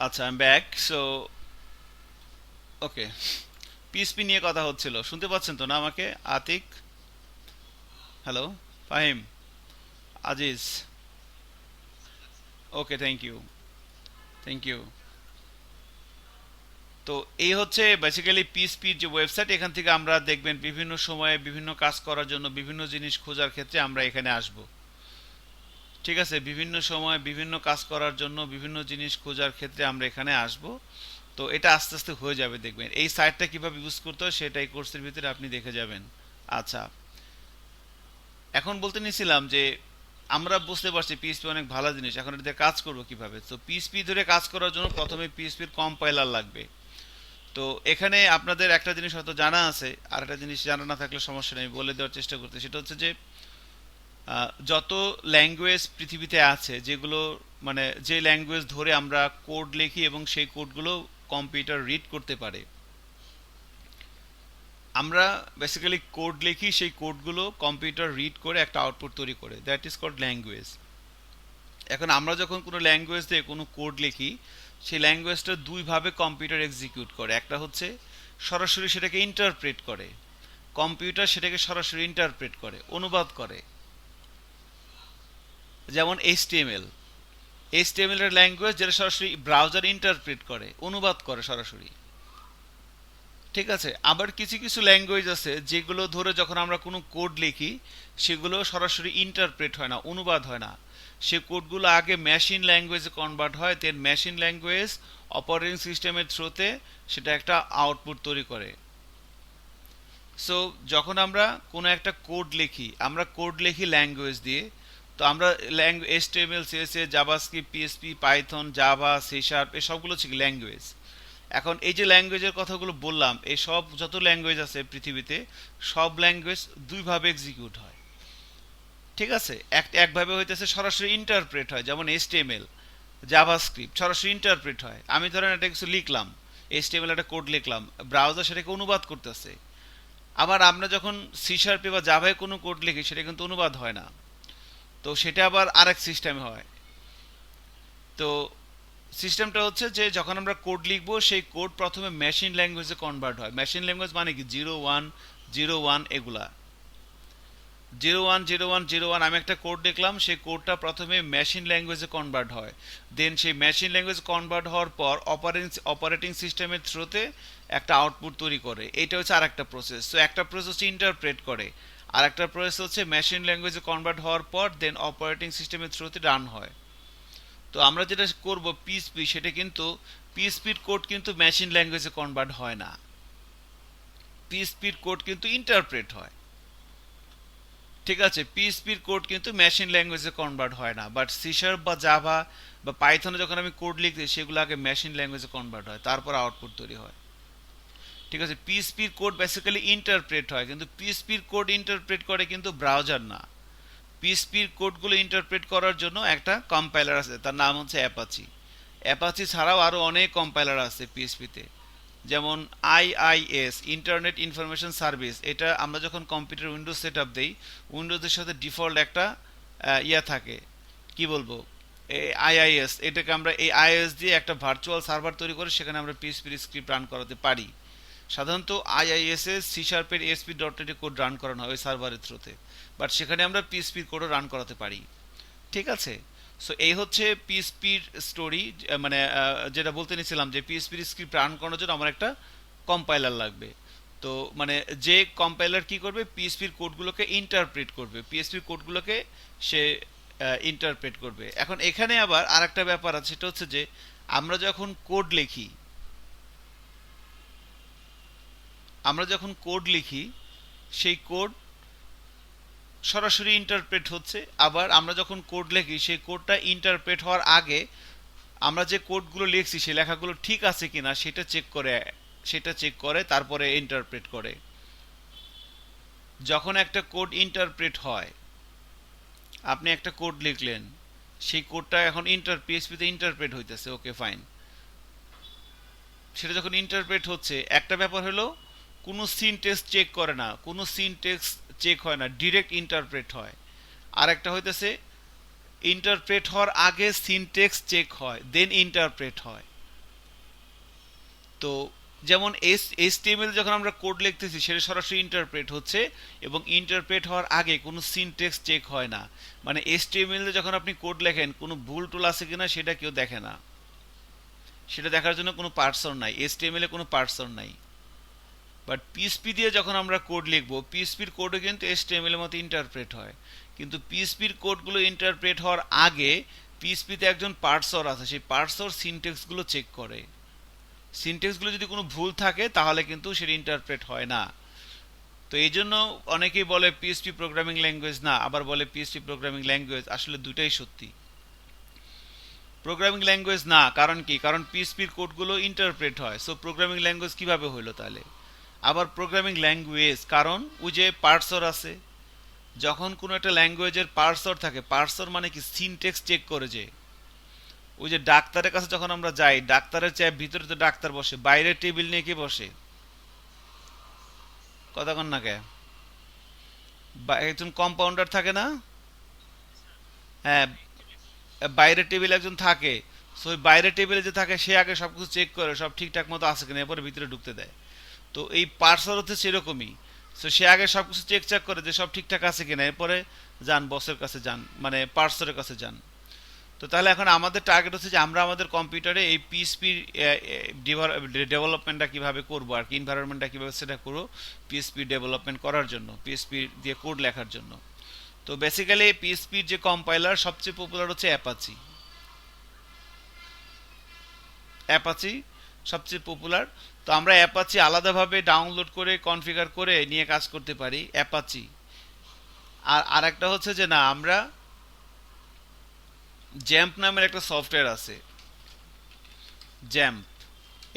আচ্ছা, I am back. So okay, PHP নিয়ে কথা হচ্ছিল, শুনতে পাচ্ছেন তো না আমাকে? Atik, hello, Fahim, Aziz. Okay, thank you, thank you. তো এই হচ্ছে বেসিক্যালি পিএসপির যে ওয়েবসাইট। এখান থেকে আমরা দেখবেন বিভিন্ন সময়ে বিভিন্ন কাজ করার জন্য বিভিন্ন জিনিস খোঁজার ক্ষেত্রে আমরা এখানে আসব। ঠিক আছে, বিভিন্ন সময় বিভিন্ন কাজ করার জন্য বিভিন্ন জিনিস খোঁজার ক্ষেত্রে আমরা এখানে আসব। তো এটা আস্তে আস্তে হয়ে যাবে, দেখবেন এই সাইটটা কিভাবে ইউজ করতে হয় সেটাই কোর্সের ভিতরে আপনি দেখে যাবেন। আচ্ছা, এখন বলতে নিছিলাম যে আমরা বুঝতে পারছি পিএসপি অনেক ভালো জিনিস, এখন এটাতে কাজ করব কিভাবে। তো পিএসপি ধরে কাজ করার জন্য প্রথমে পিএসপির কম্পাইলার লাগবে। তো এখানে আপনাদের একটা জিনিস হয়তো জানা আছে, আর একটা জিনিস জানা না থাকলে সমস্যা নেই, বলে দেওয়ার চেষ্টা করতে। সেটা হচ্ছে যে যত ল্যাঙ্গুয়েজ পৃথিবীতে আছে, যেগুলো মানে যে ল্যাঙ্গুয়েজ ধরে আমরা কোড লিখি এবং সেই কোডগুলো কম্পিউটার রিড করতে পারে, আমরা বেসিক্যালি কোড লিখি, সেই কোডগুলো কম্পিউটার রিড করে একটা আউটপুট তৈরি করে, দ্যাট ইজ কল্ড ল্যাঙ্গুয়েজ। এখন আমরা যখন কোনো ল্যাঙ্গুয়েজ দিয়ে কোনো কোড লিখি, সেই ল্যাঙ্গুয়েজটা দুইভাবে কম্পিউটার এক্সিকিউট করে। একটা হচ্ছে সরাসরি সেটাকে ইন্টারপ্রেট করে, কম্পিউটার সেটাকে সরাসরি ইন্টারপ্রেট করে, অনুবাদ করে। যেমন এইচটিএমএল, এইচটিএমএল এর ল্যাঙ্গুয়েজ যেটা সরাসরি ব্রাউজার ইন্টারপ্রেট করে, অনুবাদ করে সরাসরি। ঠিক আছে, আবার কিছু কিছু ল্যাঙ্গুয়েজ আছে যেগুলো ধরে যখন আমরা কোনো কোড লিখি, সেগুলো সরাসরি ইন্টারপ্রেট হয় না, অনুবাদ হয় না। সে কোডগুলো আগে মেশিন ল্যাঙ্গুয়েজে কনভার্ট হয়, দেন মেশিন ল্যাঙ্গুয়েজ অপারেটিং সিস্টেমের থ্রুতে সেটা একটা আউটপুট তৈরি করে। সো যখন আমরা কোনো একটা কোড লিখি, আমরা কোড লিখি ল্যাঙ্গুয়েজ দিয়ে। তো আমরা HTML, CSS, JavaScript, PHP, Python, Java, C sharp, এই সবগুলো হচ্ছে ল্যাঙ্গুয়েজ। এখন এই যে ল্যাঙ্গুয়েজের কথাগুলো বললাম, এই সব যত ল্যাঙ্গুয়েজ আছে পৃথিবীতে, সব ল্যাঙ্গুয়েজ দুইভাবে এক্সিকিউট হয়। ঠিক আছে, একভাবে হইতেছে সরাসরি ইন্টারপ্রেট হয়, যেমন এইচটিএমএল, জাভাস্ক্রিপ্ট সরাসরি ইন্টারপ্রেট হয়। আমি ধরেন একটা কিছু লিখলাম, এইচটিএমএল একটা কোড লিখলাম, ব্রাউজার সেটাকে অনুবাদ করতেছে। আবার আমরা যখন সি শার্পে বা জাভায় কোনো কোড লিখি, সেটা কিন্তু অনুবাদ হয় না, তো সেটা আবার আরেক সিস্টেমে হয়। তো সিস্টেমটা হচ্ছে যে যখন আমরা কোড লিখবো, সেই কোড প্রথমে মেশিন ল্যাঙ্গুয়েজে কনভার্ট হয়। মেশিন ল্যাঙ্গুয়েজ মানে কি, 0101 এগুলা, 010101 আমি একটা কোড লিখলাম, সেই কোডটা প্রথমে মেশিন ল্যাঙ্গুয়েজে কনভার্ট হয়। দেন সেই মেশিন ল্যাঙ্গুয়েজ কনভার্ট হওয়ার পর অপারেটিং সিস্টেমের থ্রুতে একটা আউটপুট তৈরি করে। এটা হচ্ছে আর একটা প্রসেস। তো একটা প্রসেস হচ্ছে ইন্টারপ্রেট করে, আর একটা প্রসেস হচ্ছে মেশিন ল্যাঙ্গুয়েজে কনভার্ট হওয়ার পর দেন অপারেটিং সিস্টেমের থ্রুতে রান হয়। তো আমরা যেটা করব পিএসপি, সেটা কিন্তু পিএসপির কোড কিন্তু মেশিন ল্যাঙ্গুয়েজে কনভার্ট হয় না, পিএসপির কোড কিন্তু ইন্টারপ্রেট হয়। ঠিক আছে, পিএসপির কোড কিন্তু মেশিন ল্যাঙ্গুয়েজে কনভার্ট হয় না, বাট সি শার্প বা জাভা বা পাইথনে যখন আমি কোড লিখছি, সেগুলো আগে মেশিন ল্যাঙ্গুয়েজে কনভার্ট হয়, তারপর আউটপুট তৈরি হয়। ঠিক আছে, পিএসপির কোড বেসিক্যালি ইন্টারপ্রেট হয়, কিন্তু পিএসপির কোড ইন্টারপ্রেট করে কিন্তু ব্রাউজার না। পিএসপির কোডগুলো ইন্টারপ্রেট করার জন্য একটা কম্পাইলার আছে, তার নাম হচ্ছে অ্যাপাচি। অ্যাপাচি ছাড়াও আরও অনেক কম্পাইলার আছে পিএসপিতে, যেমন আইআইএস, ইন্টারনেট ইনফরমেশন সার্ভিস। এটা আমরা যখন কম্পিউটার উইন্ডোজ সেট আপ দিই, উইন্ডোজের সাথে ডিফল্ট একটা ইয়া থাকে, কি বলবো, আইআইএস। এটাকে আমরা এই আইএস দিয়ে একটা ভার্চুয়াল সার্ভার তৈরি করে সেখানে আমরা পিএসপির স্ক্রিপ্ট রান করাতে পারি। সাধারণত আইআইএস এ সি শার্পের SP dot net code run করানো হয় ওই সার্ভারের থ্রুতে, বাট সেখানে আমরা পিএসপির কোডও রান করাতে পারি। ঠিক আছে, সো এই হচ্ছে পিএসপির স্টোরি। মানে যেটা বলতে নিছিলাম যে পিএসপির স্ক্রিপ্ট রান করানোর জন্য আমার একটা কম্পাইলার লাগবে। তো মানে যে কম্পাইলার কি করবে, পিএসপির কোডগুলোকে ইন্টারপ্রেট করবে, পিএসপির কোডগুলোকে সে ইন্টারপ্রেট করবে। এখন এখানে আবার আরেকটা ব্যাপার আছে, সেটা হচ্ছে যে আমরা যখন কোড লিখি, আমরা যখন কোড লিখি, সেই কোড সরাসরি ইন্টারপ্রেট হচ্ছে। আবার আমরা যখন কোড লিখি, সেই কোডটা ইন্টারপ্রেট হওয়ার আগে আমরা যে কোডগুলো লিখছি, সেই লেখাগুলো ঠিক আছে কিনা সেটা চেক করে তারপরে ইন্টারপ্রেট করে। যখন একটা কোড ইন্টারপ্রেট হয়, আপনি একটা কোড লিখলেন, সেই কোডটা এখন পিএসপিতে ইন্টারপ্রেট হইতেছে, ওকে ফাইন। সেটা যখন ইন্টারপ্রেট হচ্ছে, একটা ব্যাপার হলো কোনো সিনটেক্স চেক করে না, কোনো সিনটেক্স চেক হয় না, ডিরেক্ট ইন্টারপ্রেট হয়। আর একটা হইতেছে ইন্টারপ্রেট হওয়ার আগে সিনটেক্স চেক হয়, দেন ইন্টারপ্রেট হয়। তো যেমন এইচটিএমএল যখন আমরা কোড লিখতেছি, সেটা সরাসরি ইন্টারপ্রেট হচ্ছে, এবং ইন্টারপ্রেট হওয়ার আগে কোনো সিনটেক্স চেক হয় না। মানে এইচটিএমএল যখন আপনি কোড লেখেন, কোনো ভুল টুল আছে কিনা সেটা কেউ দেখে না। সেটা দেখার জন্য কোনো পার্সর নাই, এইচটিএমএল এ কোনো পার্সর নাই। বাট পিএসপি দিয়ে যখন আমরা কোড লিখবো, পিএসপির কোডও কিন্তু এইচটিএমএল এর মতো ইন্টারপ্রেট হয়, কিন্তু পিএসপির কোডগুলো ইন্টারপ্রেট হওয়ার আগে পিএসপিতে একজন পার্সর আছে, সেই পার্সর সিনট্যাক্সগুলো চেক করে। সিনট্যাক্সগুলো যদি কোনো ভুল থাকে তাহলে কিন্তু সেটা ইন্টারপ্রেট হয় না। তো এই জন্য অনেকেই বলে পিএসপি প্রোগ্রামিং ল্যাঙ্গুয়েজ না, আবার বলে পিএসপি প্রোগ্রামিং ল্যাঙ্গুয়েজ। আসলে দুটাই সত্যি। প্রোগ্রামিং ল্যাঙ্গুয়েজ না, কারণ কি? কারণ পিএসপির কোডগুলো ইন্টারপ্রেট হয়, সো প্রোগ্রামিং ল্যাঙ্গুয়েজ কিভাবে হইলো তাহলে? আবার প্রোগ্রামিং ল্যাঙ্গুয়েজ কারণ ওই যে পার্সর আছে, যখন কোনো একটা ল্যাঙ্গুয়েজের পার্সর থাকে, পার্সর মানে কি? সিনটেক্স চেক করে। যে ওই যে ডাক্তারের কাছে যখন আমরা যাই, ডাক্তারের চেয়ে ভিতরে তো ডাক্তার বসে, বাইরে টেবিল নিয়ে কে বসে? কথা কন না কে? একজন কম্পাউন্ডার থাকে না? হ্যাঁ, বাইরে টেবিলে একজন থাকে। সো ওই বাইরে টেবিলে যে থাকে সে আগে সবকিছু চেক করে সব ঠিকঠাক মতো আছে কিনা, এরপরে ভিতরে ঢুকতে দেয়। তো এই পার্সর হচ্ছে সেরকমই। সো সে আগে সবকিছু চেক চেক করে যে সব ঠিকঠাক আছে কিনা, এরপরে যান বসের কাছে যান, মানে পার্সরের কাছে যান। তো তাহলে এখন আমাদের টার্গেট হচ্ছে যে আমরা আমাদের কম্পিউটারে এই পিএসপির ডেভেলপমেন্টটা কিভাবে করবো, আর কি এনভায়রনমেন্টটা কিভাবে সেটা করবো পিএসপি ডেভেলপমেন্ট করার জন্য, পিএসপি দিয়ে কোড লেখার জন্য। তো বেসিক্যালি পিএসপির যে কম্পাইলার সবচেয়ে পপুলার হচ্ছে অ্যাপাচি। অ্যাপাচি সবচেয়ে পপুলার। তো আমরা অ্যাপাচি আলাদাভাবে ডাউনলোড করে কনফিগার করে নিয়ে কাজ করতে পারি, অ্যাপাচি। আর আরেকটা হচ্ছে যে না, আমরা জ্যাম্প নামের একটা সফটওয়্যার আছে, জ্যাম্প।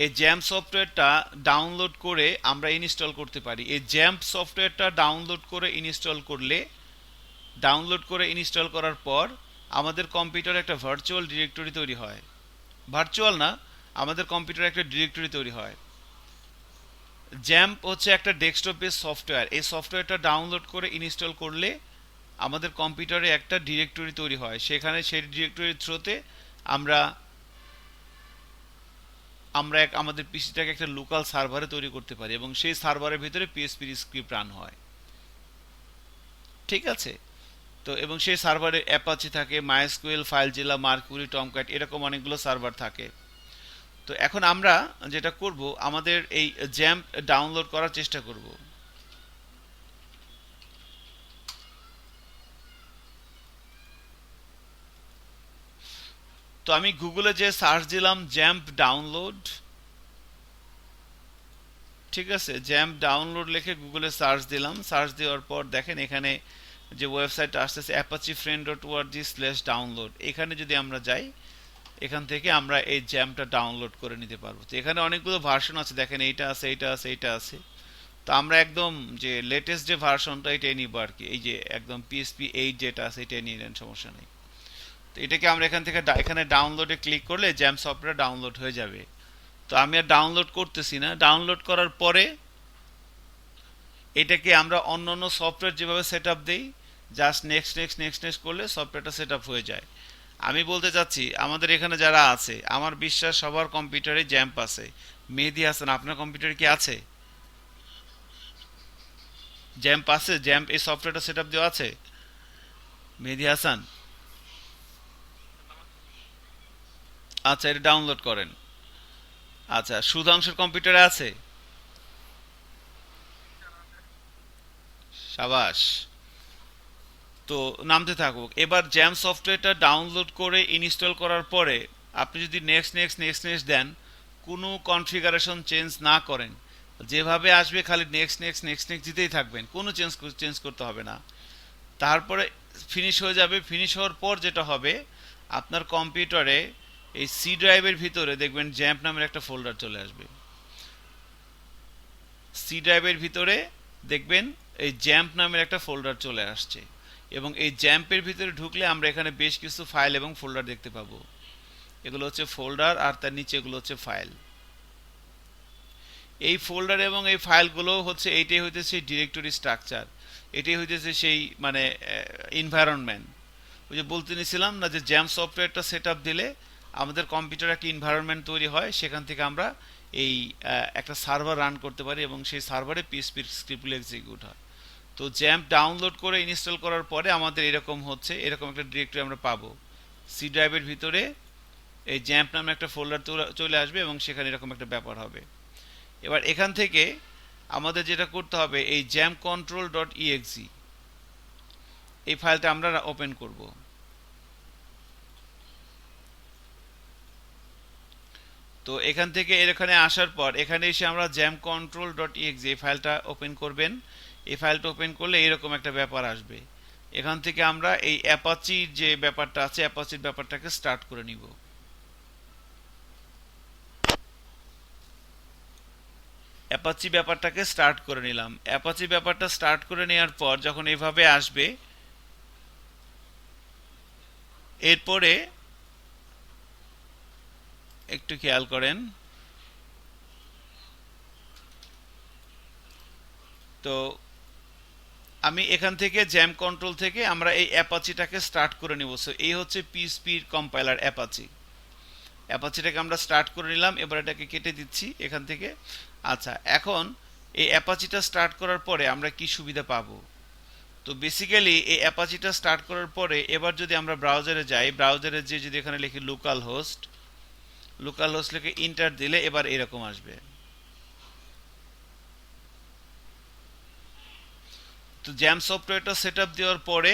এই জ্যাম্প সফটওয়্যারটা ডাউনলোড করে আমরা ইনস্টল করতে পারি। এই জ্যাম্প সফটওয়্যারটা ডাউনলোড করে ইনস্টল করার পর আমাদের কম্পিউটারে একটা ভার্চুয়াল ডিরেক্টরি তৈরি হয়। ভার্চুয়াল না, আমাদের কম্পিউটারে একটা ডিরেক্টরি তৈরি হয়। জ্যাম্প হচ্ছে একটা ডেস্কটপ বেস সফটওয়্যার। এই সফটওয়্যারটা ডাউনলোড করে ইনস্টল করলে আমাদের কম্পিউটারে একটা ডিরেক্টরি তৈরি হয়, সেখানে সেই ডিরেক্টরির থ্রুতে আমরা আমরা আমাদের পিসিটাকে একটা লোকাল সার্ভারে তৈরি করতে পারি, এবং সেই সার্ভারের ভিতরে পিএসপির স্ক্রিপ্ট রান হয়। ঠিক আছে? তো এবং সেই সার্ভারে অ্যাপাচি থাকে, মাইএসকিউএল, ফাইলজিলা, মার্কুরি, টমক্যাট, এরকম অনেকগুলো সার্ভার থাকে। তো এখন আমরা যেটা করব, আমাদের এই জ্যাম্প ডাউনলোড করার চেষ্টা করব। তো আমি গুগলে যে সার্চ দিলাম জ্যাম্প ডাউনলোড, ঠিক আছে, জ্যাম্প ডাউনলোড লিখে গুগলে সার্চ দিলাম। সার্চ দেওয়ার পর দেখেন এখানে যে ওয়েবসাইটটা আসতেছে apache-friend.org/download, এখানে যদি আমরা যাই, এখান থেকে আমরা এই জ্যামটা ডাউনলোড করে নিতে পারবো। তো এখানে অনেকগুলো ভার্সন আছে, দেখেন এইটা আছে, এইটা আছে, এইটা আছে। তো আমরা একদম যে লেটেস্ট যে ভার্সনটা এটাই নিব আর কি, এই যে একদম PSP 8 যেটা আছে এটাই নিয়ে নেন, সমস্যা নেই। তো এটাকে আমরা এখান থেকে এখানে ডাউনলোডে ক্লিক করলে জ্যাম সফটওয়্যার ডাউনলোড হয়ে যাবে। তো আমি আর ডাউনলোড করতেছি না। ডাউনলোড করার পরে এটাকে আমরা অন্য অন্য সফটওয়্যার যেভাবে সেট আপ দিই, just next next next next করলে সফটওয়্যারটা সেট আপ হয়ে যায়। আমি বলতে চাচ্ছি আমাদের এখানে যারা আছে, আমার বিশ্বাস সবার কম্পিউটারে জ্যাম্প আছে। মেহেদি হাসান, আপনার কম্পিউটারে কি আছে জ্যাম্প? আছে জ্যাম্প, এই সফটওয়্যারটা সেট আপ দেওয়া আছে মেহেদি হাসান? আচ্ছা, এটা ডাউনলোড করেন। আচ্ছা, সুধাংশের কম্পিউটারে আছে? সাবাস। তো নামতে থাকুক। এবার জ্যাম সফটওয়্যারটা ডাউনলোড করে ইনস্টল করার পরে আপনি যদি নেক্সট নেক্সট নেক্সট নেক্সট দেন, কোনো কনফিগারেশন চেঞ্জ না করেন, যেভাবে আসবে খালি নেক্সট নেক্সট নেক্সট নেক্সট দিতেই থাকবেন, কোনো চেঞ্জ করতে হবে না। তারপরে ফিনিশ হয়ে যাবে। ফিনিশ হওয়ার পর যেটা হবে, আপনার কম্পিউটারে এই সি ড্রাইভের ভিতরে দেখবেন জ্যাম্প নামের একটা ফোল্ডার চলে আসবে। সি ড্রাইভের ভিতরে দেখবেন এই জ্যাম্প নামের একটা ফোল্ডার চলে আসছে, এবং এই জ্যাম্পের ভিতরে ঢুকলে আমরা এখানে বেশ কিছু ফাইল এবং ফোল্ডার দেখতে পাবো। এগুলো হচ্ছে ফোল্ডার, আর তার নিচে এগুলো হচ্ছে ফাইল। এই ফোল্ডার এবং এই ফাইলগুলো হচ্ছে, এইটাই হইতেছে সেই ডিরেক্টরি স্ট্রাকচার, এটাই হইতেছে সেই মানে এনভায়রনমেন্ট। ওই যে বলতে নিছিলাম না যে জ্যাম সফটওয়্যারটা সেট আপ দিলে আমাদের কম্পিউটারে একটা এনভায়রনমেন্ট তৈরি হয়, সেখান থেকে আমরা এই একটা সার্ভার রান করতে পারি, এবং সেই সার্ভারে পিএসপির স্ক্রিপ্টগুলো এক্সিকিউট হয়। তো জ্যাম্প ডাউনলোড করে ইনস্টল করার পরে আমাদের এরকম হচ্ছে, এরকম একটা ডিরেক্টরি আমরা পাবো। সি ড্রাইভের ভিতরে এই জ্যাম্প নামে একটা ফোল্ডার চলে আসবে এবং সেখানে এরকম একটা ব্যাপার হবে। এবার এখান থেকে আমাদের যেটা করতে হবে, এই জ্যাম্প কন্ট্রোল ডট ইএক্সি এই ফাইলটা আমরা ওপেন করব। তো এখান থেকে এখানে আসার পর এখানে এসে আমরা জ্যাম্প কন্ট্রোল ডট ইএক্সি এই ফাইলটা ওপেন করবেন। এই ফাইলটা ওপেন করলে এরকম একটা ব্যাপার আসবে। এখান থেকে আমরা এই অ্যাপাচির যে ব্যাপারটা আছে, অ্যাপাচির ব্যাপারটাকে স্টার্ট করে নিব। অ্যাপাচি ব্যাপারটাকে স্টার্ট করে নিলাম। অ্যাপাচি ব্যাপারটা স্টার্ট করে নেওয়ার পর যখন এভাবে আসবে, এরপরে একটু খেয়াল করেন, তো আমি এখান থেকে জ্যাম কন্ট্রোল থেকে আমরা এই অ্যাপাচিটাকে স্টার্ট করে নেব। সো এই হচ্ছে পিএইচপির কম্পাইলার অ্যাপাচি। অ্যাপাচিটাকে আমরা স্টার্ট করে নিলাম, এবার এটাকে কেটে দিচ্ছি এখান থেকে। আচ্ছা, এখন এই অ্যাপাচিটা স্টার্ট করার পরে আমরা কি সুবিধা পাবো? তো বেসিক্যালি এই অ্যাপাচিটা স্টার্ট করার পরে এবার যদি আমরা ব্রাউজারে যাই, ব্রাউজারে যে যদি এখানে লিখি লোকাল হোস্ট লিখে ইন্টার দিলে এবার এরকম আসবে। তো জ্যাম সফটওয়্যারটা সেট আপ দেওয়ার পরে,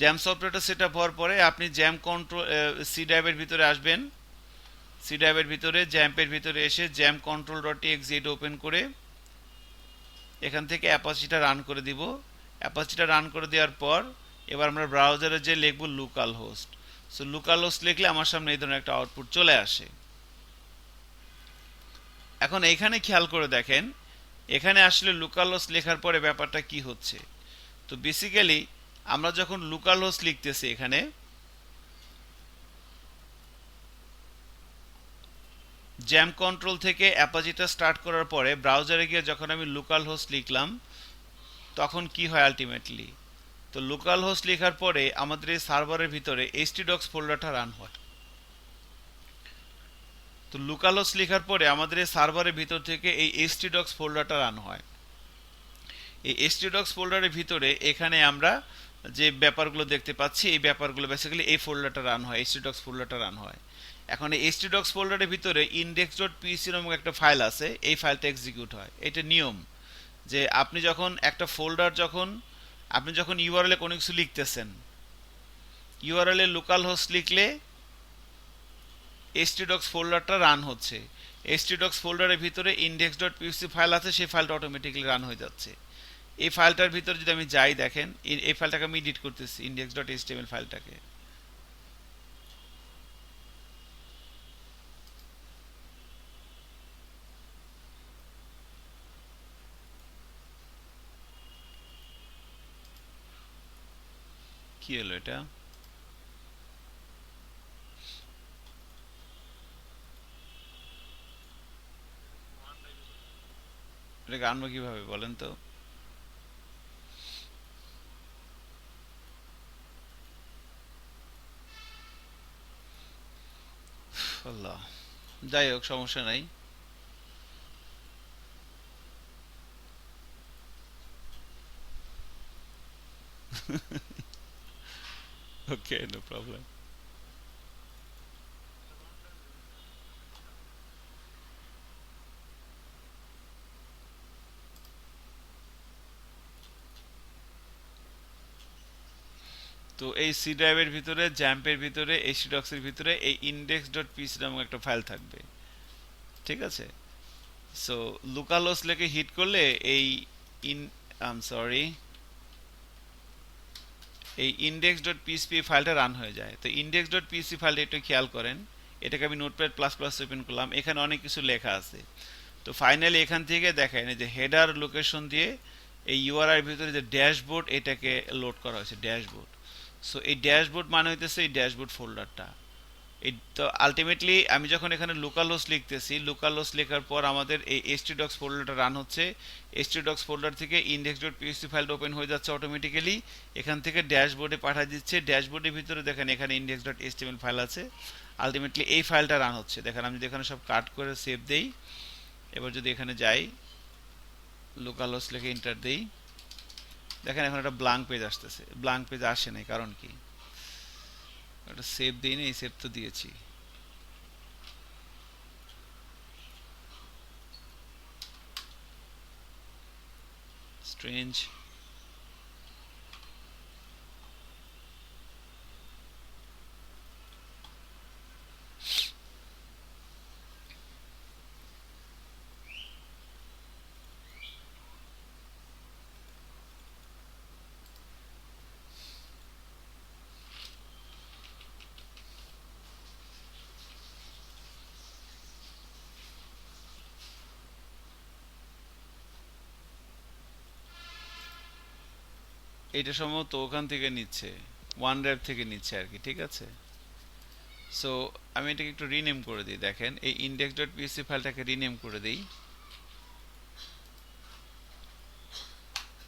জ্যাম সফটওয়্যারটা সেট আপ হওয়ার পরে আপনি জ্যাম কন্ট্রোল সি ড্রাইভের ভিতরে আসবেন। সি ড্রাইভের ভিতরে জ্যাম্পের ভিতরে এসে জ্যাম কন্ট্রোল ডট টিএক্সি এটা ওপেন করে এখান থেকে অ্যাপাচিটা রান করে দিব। অ্যাপাচিটা রান করে দেওয়ার পর এবার আমরা ব্রাউজারে যে লিখব local host. So local host লিখলে আমার সামনে এই ধরনের একটা আউটপুট চলে আসে। এখন এইখানে খেয়াল করে দেখেন, এখানে আসলে লোকাল হোস্ট লেখার পরে ব্যাপারটা কি হচ্ছে। তো বেসিক্যালি আমরা যখন লোকাল হোস্ট লিখতেছি, এখানে জ্যাম কন্ট্রোল থেকে অ্যাপাচিটা স্টার্ট করার পরে ব্রাউজারে গিয়ে যখন আমি লোকাল হোস্ট লিখলাম, তখন কি হয় আলটিমেটলি? তো লোকাল হোস্ট লেখার পরে আমাদের এই সার্ভারের ভিতরে htdocs ফোল্ডারটা রান হয়। তো লোকাল হোস্ট লেখার পরে আমাদের এই সার্ভারের ভিতর থেকে এই htdocs ফোল্ডারটা রান হয়। এই htdocs ফোল্ডারের ভিতরে এখানে আমরা যে ব্যাপারগুলো দেখতে পাচ্ছি, এই ব্যাপারগুলো বেসিক্যালি এই ফোল্ডারটা রান হয়, htdocs ফোল্ডারটা রান হয়। এখন এই htdocs ফোল্ডারের ভিতরে index.php নামক একটা ফাইল আছে, এই ফাইলটা এক্সিকিউট হয়। এটা নিয়ম যে আপনি যখন একটা ফোল্ডার আপনি যখন ইউআরএল এ কোনো কিছু লিখতেছেন, ইউআরএল এ লোকাল হোস্ট লিখলে htdocs ফোল্ডারটা রান হচ্ছে। htdocs ফোল্ডারের ভিতরে index.php ফাইল আছে, সেই ফাইলটা অটোমেটিক্যালি রান হয়ে যাচ্ছে। এই ফাইলটার ভিতরে যদি আমি যাই, দেখেন এই ফাইলটাকে আমি এডিট করতেছি, index.html ফাইলটাকে। কি হলো এটা? এটাকে আনবো কিভাবে বলেন তো? আল্লাহ, যাই হোক, সমস্যা নাই। ওকে, নো প্রবলেম। তো এই সি ড্রাইভের ভিতরে, জ্যাম্পের ভিতরে, htdocs এর ভিতরে এই index.php নামক একটা ফাইল থাকবে। ঠিক আছে? সো লোকাল হোস্ট লিখে হিট করলে এই ইন সরি এই index.php ফাইলটা রান হয়ে যায়। তো index.php ফাইলটা একটু খেয়াল করেন, এটাকে আমি নোটপ্যাড প্লাস প্লাস ওপেন করলাম, এখানে অনেক কিছু লেখা আছে। তো ফাইনালি এখান থেকে দেখেন যে হেডার লোকেশন দিয়ে এই ইউআরআই এর ভিতরে যে ড্যাশবোর্ড, এটাকে লোড করা হয়েছে, ড্যাশবোর্ড। সো এই ড্যাশবোর্ড মানে হইতেছে এই ড্যাশবোর্ড ফোল্ডারটা। এই তো আলটিমেটলি আমি যখন এখানে লোকাল হোস্ট লিখতেছি, লোকাল হোস্ট লেখার পর আমাদের এই htdocs ফোল্ডারটা রান হচ্ছে। htdocs ফোল্ডার থেকে index.php ফাইলটা ওপেন হয়ে যাচ্ছে অটোমেটিক্যালি, এখান থেকে ড্যাশবোর্ডে পাঠিয়ে দিচ্ছে। ড্যাশবোর্ডের ভিতরে দেখেন এখানে index.html ফাইল আছে। আলটিমেটলি এই ফাইলটা রান হচ্ছে। দেখেন আমি যদি এখানে সব কাট করে সেভ দেই, এবার যদি এখানে যাই, লোকাল হোস্ট লিখে এন্টার দেই, দেখেন এখন একটা ব্ল্যাঙ্ক পেজ আসতেছে। ব্ল্যাঙ্ক পেজ আসে নাই, কারণ কি? একটা সেভ দিই না, এই সেভ তো দিয়েছি। স্ট্রেঞ্জ। এটা সম্ভবত ওখান থেকে নিচ্ছে, ওয়ান ড্রাইভ থেকে নিচ্ছে আর কি, ঠিক আছে। সো আমি এটাকে একটু রিনেম করে দিই, দেখেন এই ইন্ডেক্স ডট পিএসসি ফাইলটাকে রিনেম করে দিই।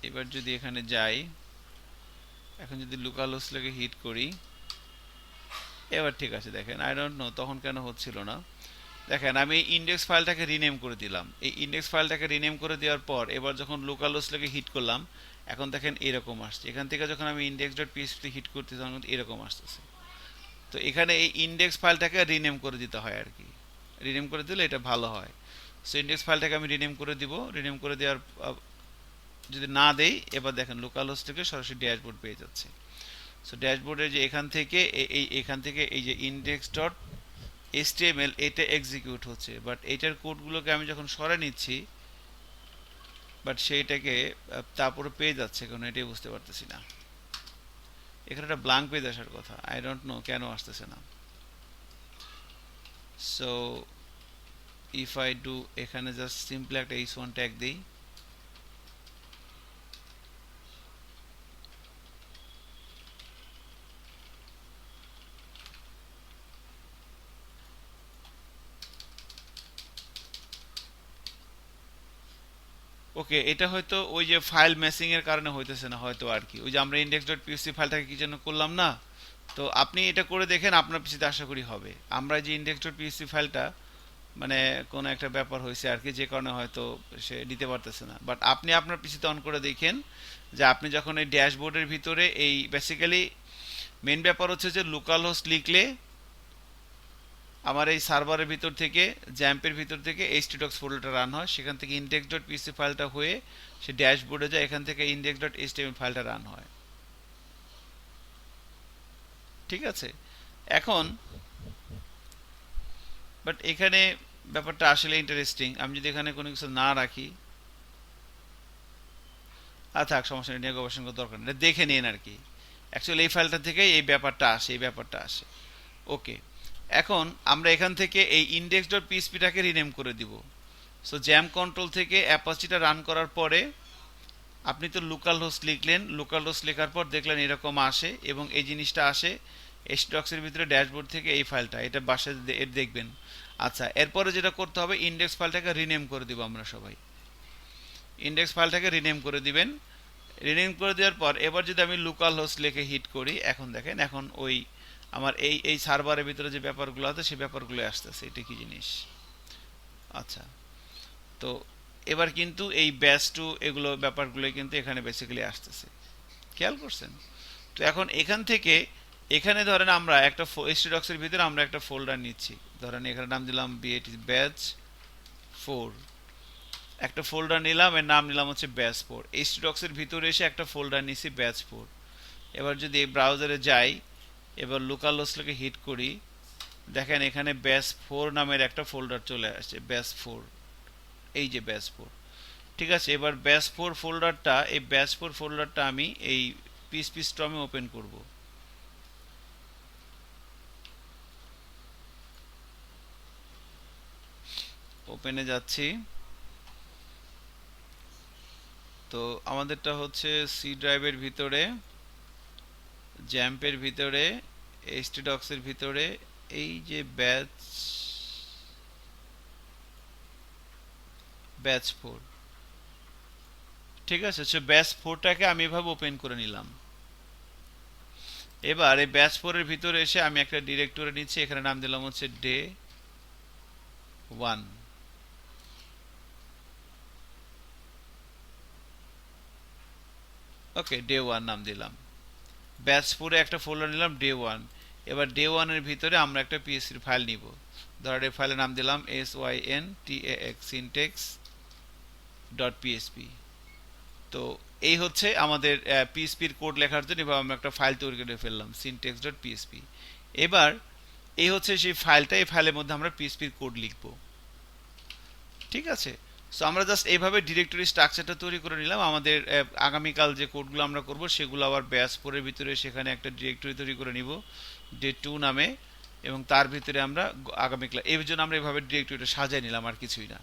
এবার যদি এখানে যাই, এখন যদি লোকাল হোস্ট লেগে হিট করি, এবার ঠিক আছে। দেখেন আই ডোন্ট নো তখন কেন হচ্ছিল না। দেখেন আমি এই ইন্ডেক্স ফাইলটাকে রিনেম করে দিলাম। এই ইন্ডেক্স ফাইলটাকে রিনেম করে দেওয়ার পর এবার যখন লোকাল হোস্ট লেগে হিট করলাম, এখন দেখেন এরকম আসছে। এখান থেকে যখন আমি ইন্ডেক্স ডট পিএসপি হিট করতে তখন এরকম আসতেছে। তো এখানে এই ইন্ডেক্স ফাইলটাকে রিনেম করে দিতে হয় আর কি, রিনেম করে দিলে এটা ভালো হয়। সো ইন্ডেক্স ফাইলটাকে আমি রিনেম করে দিব। রিনেম করে দেওয়ার যদি না দেই, এবার দেখেন লোকাল হোস্ট থেকে সরাসরি ড্যাশবোর্ড পেয়ে যাচ্ছে। সো ড্যাশবোর্ডে যে এখান থেকে এই যে ইন্ডেক্স ডট এইচটিএমএল এটা এক্সিকিউট হচ্ছে, বাট এইটার কোডগুলোকে আমি যখন সরে নিচ্ছি, বাট সেইটাকে তারপরে পেয়ে যাচ্ছে কেন এটাই বুঝতে পারতেছি না। এখানে একটা ব্ল্যাঙ্ক পেজ আসার কথা, আই ডোন্ট নো কেন আসতেছে না। সো ইফ আই ডু, এখানে জাস্ট সিম্পলি একটা h1 ট্যাগ দিই, ওকে। এটা হয়তো ওই যে ফাইল মেসিং এর কারণে হইতেছে না হয়তো আর কি, ওই যে আমরা ইন্ডেক্স ডট পিএসসি ফাইলটাকে কি জন্য করলাম না। তো আপনি এটা করে দেখেন, আপনার পিসিতে আশা করি হবে। আমরা যে ইন্ডেক্স ডট পিএসসি ফাইলটা মানে কোনো একটা ব্যাপার হয়েছে আর কি, যে কারণে হয়তো সে দিতে পারতেছে না। বাট আপনি আপনার পিসিতে অন করে দেখেন যে আপনি যখন এই ড্যাশবোর্ডের ভিতরে এই বেসিক্যালি মেন ব্যাপার হচ্ছে যে লোকাল হোস্ট লিখলে আমার এই সার্ভারের ভিতর থেকে, জ্যাম্পের ভিতর থেকে এইচটিডক্স ফোল্ডারটা রান হয়, সেখান থেকে ইন্ডেক্স ডট পিসি ফাইলটা হয়ে সে ড্যাশবোর্ডে যায়, এখান থেকে ইন্ডেক্স ডট এইচটিএমএল ফাইলটা রান হয়, ঠিক আছে। এখন বাট এখানে ব্যাপারটা আসলে ইন্টারেস্টিং। আমি যদি এখানে কোনো কিছু না রাখি, থাক সমস্যা নেই, নিয়ে গবেষণা করার দরকার নেই, এটা দেখে নিন আর কি। অ্যাকচুয়ালি এই ফাইলটা থেকেই এই ব্যাপারটা আসে, এই ব্যাপারটা আসে। ওকে, এখন আমরা এখান থেকে এই ইন্ডেক্স ডট পিএসপিটাকে রিনেম করে দিব। সো জ্যাম কন্ট্রোল থেকে অ্যাপাচিটা রান করার পরে আপনি তো লোকাল হোস্ট লিখলেন, লোকাল হোস্ট লেখার পর দেখলেন এরকম আসে, এবং এই জিনিসটা আসে এইচডক্সের ভিতরে ড্যাশবোর্ড থেকে এই ফাইলটা, এটা বাসায় দেখবেন। আচ্ছা, এরপরে যেটা করতে হবে, ইন্ডেক্স ফাইলটাকে রিনেম করে দিব আমরা সবাই। ইন্ডেক্স ফাইলটাকে রিনেম করে দিবেন। রিনেম করে দেওয়ার পর এবার যদি আমি লোকাল হোস্ট লিখে হিট করি, এখন দেখেন এখন ওই আমার এই সার্ভারের ভিতরে যে ব্যাপারগুলো আছে সেই ব্যাপারগুলো আসতেছে। এটা কি জিনিস? আচ্ছা, তো এবার কিন্তু এই ব্যাচ টু এগুলো ব্যাপারগুলো কিন্তু এখানে বেসিক্যালি আসতেছে, খেয়াল করছেন? তো এখন এখান থেকে এখানে ধরেন আমরা একটা এইচটিডক্সের ভিতরে আমরা একটা ফোল্ডার নিচ্ছি, ধরেন এখানে নাম দিলাম বিএটি ব্যাচ 4, একটা ফোল্ডার নিলাম, এর নাম নিলাম হচ্ছে ব্যাচ 4। এইচটিডক্সের ভিতরে এসে একটা ফোল্ডার নিছি ব্যাচ 4। এবার যদি এই ব্রাউজারে যাই, এবার লোকাল হোস্টকে হিট করি, দেখেন এখানে ব্যাচ 4 নামের একটা ফোল্ডার চলে আসছে, ব্যাচ 4, এই যে ব্যাচ 4, ঠিক আছে। এবার ব্যাচ 4 ফোল্ডারটা, এই ব্যাচ 4 ফোল্ডারটা আমি এই পিএসপি স্টর্মে ওপেন করব। ওপেনে যাচ্ছি, তো আমাদেরটা হচ্ছে সি ড্রাইভের ভিতরে, জ্যাম্পের ভিতরে, এইচটিডক্সের ভিতরে এই যে ব্যাচ 4, ঠিক আছে। সে ব্যাচ 4টাকে আমি এভাবে ওপেন করে নিলাম। এবার এই ব্যাচ 4 এর ভিতরে এসে আমি একটা ডিরেক্টরি নিচ্ছি, এখানে নাম দিলাম হচ্ছে ডে 1। ওকে, ডে 1 নাম দিলাম। ব্যাচ 4 এ একটা ফোল্ডার নিলাম ডে 1। এবার ডে 1 এর ভিতরে আমরা একটা পিএসসি ফাইল নিব, ধর এই ফাইলের নাম দিলাম syntax syntax.php। তো এই হচ্ছে আমাদের পিএসপির কোড লেখার জন্য এবার আমরা একটা ফাইল তৈরি করে ফেললাম syntax.php। এবার এই হচ্ছে সেই ফাইলটা, এই ফাইলের মধ্যে আমরা পিএসপির কোড লিখব। ঠিক আছে, সো আমরা জাস্ট এইভাবে ডিরেক্টরি স্ট্রাকচারটা তৈরি করে নিলাম। আমাদের আগামীকাল যে কোডগুলো আমরা করব সেগুলো আবার ব্যাস 4 এর ভিতরে সেখানে একটা ডিরেক্টরি তৈরি করে নিব day2 নামে, এবং তার ভিতরে আমরা আগামীকাল এর জন্য আমরা এইভাবে ডিরেক্টরিটা সাজিয়ে নিলাম, আর কিছুই না।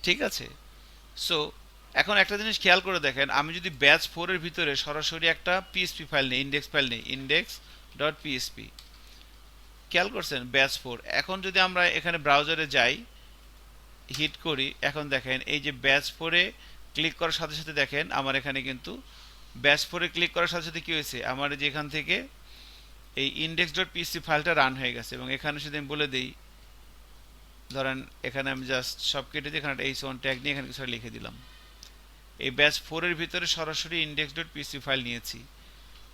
ঠিক আছে, সো এখন একটা জিনিস খেয়াল করে দেখেন, আমি যদি ব্যাচ 4 এর ভিতরে সরাসরি একটা পিএসপি ফাইল নেই, ইন্ডেক্স ফাইল নেই, index.php, খেয়াল করছেন ব্যাচ 4। এখন যদি আমরা এখানে ব্রাউজারে যাই, হিট করি, এখন দেখেন এই যে ব্যাচ 4 এ ক্লিক করার সাথে সাথে দেখেন আমার এখানে কিন্তু ব্যাচ 4 এ ক্লিক করার সাথে সাথে কি হয়েছে, আমার যে এখান থেকে এই index.php ফাইলটা রান হয়ে গেছে। এবং এখানে যদি আমি বলে দিই, ধরেন এখানে আমি জাস্ট সব কেটে দিয়ে এখানে h1 ট্যাগ নিয়ে এখানে কিছু লিখে দিলাম, এই ব্যাচ 4 এর ভিতরে সরাসরি index.php ফাইল নিয়েছি।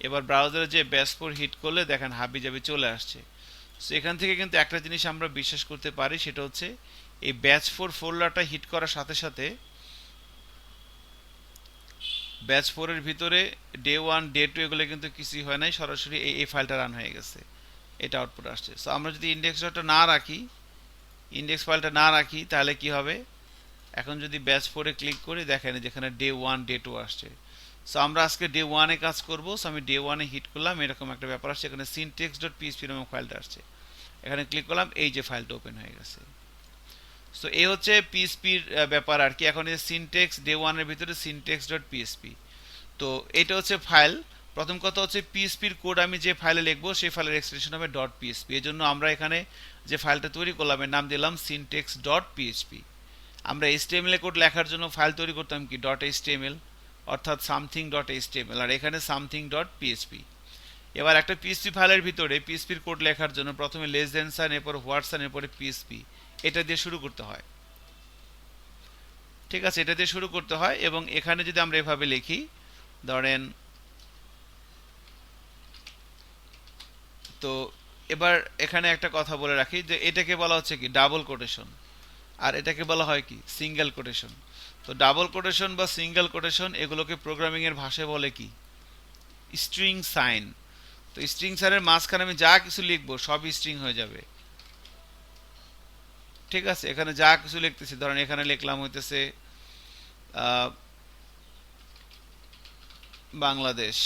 এবার ব্রাউজারে যে ব্যাচ 4 হিট করলে দেখেন হাবি জাবি চলে আসছে। সো এখান থেকে কিন্তু একটা জিনিস আমরা বিশ্বাস করতে পারি, সেটা হচ্ছে এই ব্যাচ 4 ফোল্ডারটা হিট করার সাথে সাথে ব্যাচ 4 এর ভিতরে day1 day2 এগুলো কিন্তু কিছুই হয় নাই, সরাসরি এই ফাইলটা রান হয়ে গেছে, এটা আউটপুট আসছে। সো আমরা যদি ইন্ডেক্সটা না রাখি, ইন্ডেক্স ফাইলটা না রাখি, তাহলে কি হবে, এখন যদি ব্যাচ 4 এ ক্লিক করি দেখেন যেখানে day1 day2 আসছে। সো আমরা আজকে day1 এ কাজ করব। সো আমি day1 এ হিট করলাম, এরকম একটা ব্যাপার আসছে, এখানে syntax.php নামক ফাইলটা আসছে, এখানে ক্লিক করলাম, এই যে ফাইলটা ওপেন হয়ে গেছে। সো এই হচ্ছে পিএসপির ব্যাপার আর কি। এখন এই সিনট্যাক্স day1 এর ভিতরে syntax.php, তো এটা হচ্ছে ফাইল। প্রথম কথা হচ্ছে পিএসপির কোড আমি যে ফাইলে লিখবো সেই ফাইলের এক্সটেনশন হবে .php। এজন্য আমরা এখানে যে ফাইলটা তৈরি করলাম এর নাম দিলাম syntax.php। আমরা HTML কোড লেখার জন্য ফাইল তৈরি করতাম কি .html, অর্থাৎ something.html, আর এখানে something.php। এবার একটা পিএসপি ফাইলের ভিতরে পিএসপির কোড লেখার জন্য প্রথমে লেস দেন সাইন, এরপর হোয়াট সাইন, এরপরে পিএসপি, এটা দিয়ে শুরু করতে হয়। ঠিক আছে, এটা দিয়ে শুরু করতে হয়। এবং এখানে যদি আমরা এভাবে লিখি, ধরেন, তো এবার এখানে একটা কথা বলে রাখি যে এটাকে বলা হচ্ছে কি ডাবল কোটেশন, আর এটাকে বলা হয় কি সিঙ্গেল কোটেশন। তো ডাবল কোটেশন বা সিঙ্গেল কোটেশন এগুলোকে প্রোগ্রামিং এর ভাষায় বলে কি স্ট্রিং সাইন। তো স্ট্রিং সাইনের মাঝখানে আমি যা কিছু লিখবো সবই স্ট্রিং হয়ে যাবে। ঠিক আছে, এখানে যা কিছু লিখতেছি, ধরেন এখানে লিখলাম হইতেছে বাংলাদেশ।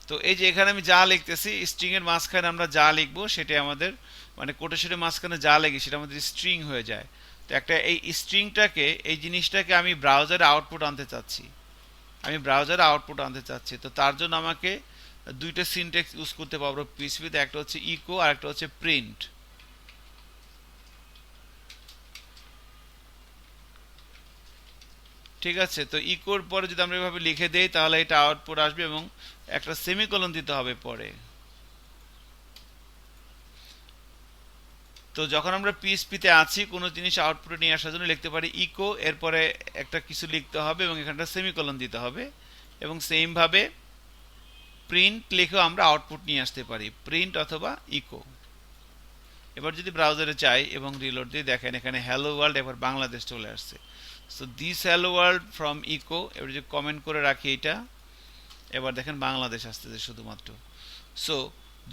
তো এই যে এখানে আমি যা লিখতেছি, স্ট্রিং এর মাঝখানে আমরা যা লিখবো সেটা আমাদের, মানে কোটেশনের মাঝখানে যা লিখি সেটা আমাদের স্ট্রিং হয়ে যায়। তো একটা এই স্ট্রিংটাকে, এই জিনিসটাকে আমি ব্রাউজারে আউটপুট আনতে চাচ্ছি, তো তার জন্য আমাকে দুইটা সিনট্যাক্স ইউজ করতে পারবো পিএইচপিতে, একটা হচ্ছে ইকো আর একটা হচ্ছে প্রিন্ট। ঠিক আছে, তো ইকোর পরে যদি আমরা এভাবে লিখে দেই তাহলে এটা আউটপুট আসবে, এবং একটা সেমিকোলন দিতে হবে পরে। তো যখন আমরা পিএইচপিতে আছি, কোনো জিনিস আউটপুটে নিয়ে আসার জন্য লিখতে পারি ইকো, এরপরে একটা কিছু লিখতে হবে এবং এখানটা সেমিকোলন দিতে হবে, এবং সেম ভাবে প্রিন্ট লিখেও আমরা আউটপুট নিয়ে আসতে পারি, প্রিন্ট অথবা ইকো। এবার যদি ব্রাউজারে যাই এবং রিলোড দিই, দেখেন এখানে হ্যালো ওয়ার্ল্ড, এবার বাংলাদেশ চলে আসছে। So this hello world from echo, এবার যদি কমেন্ট করে রাখি এটা, এবার দেখেন বাংলাদেশ আসতেছে শুধুমাত্র। সো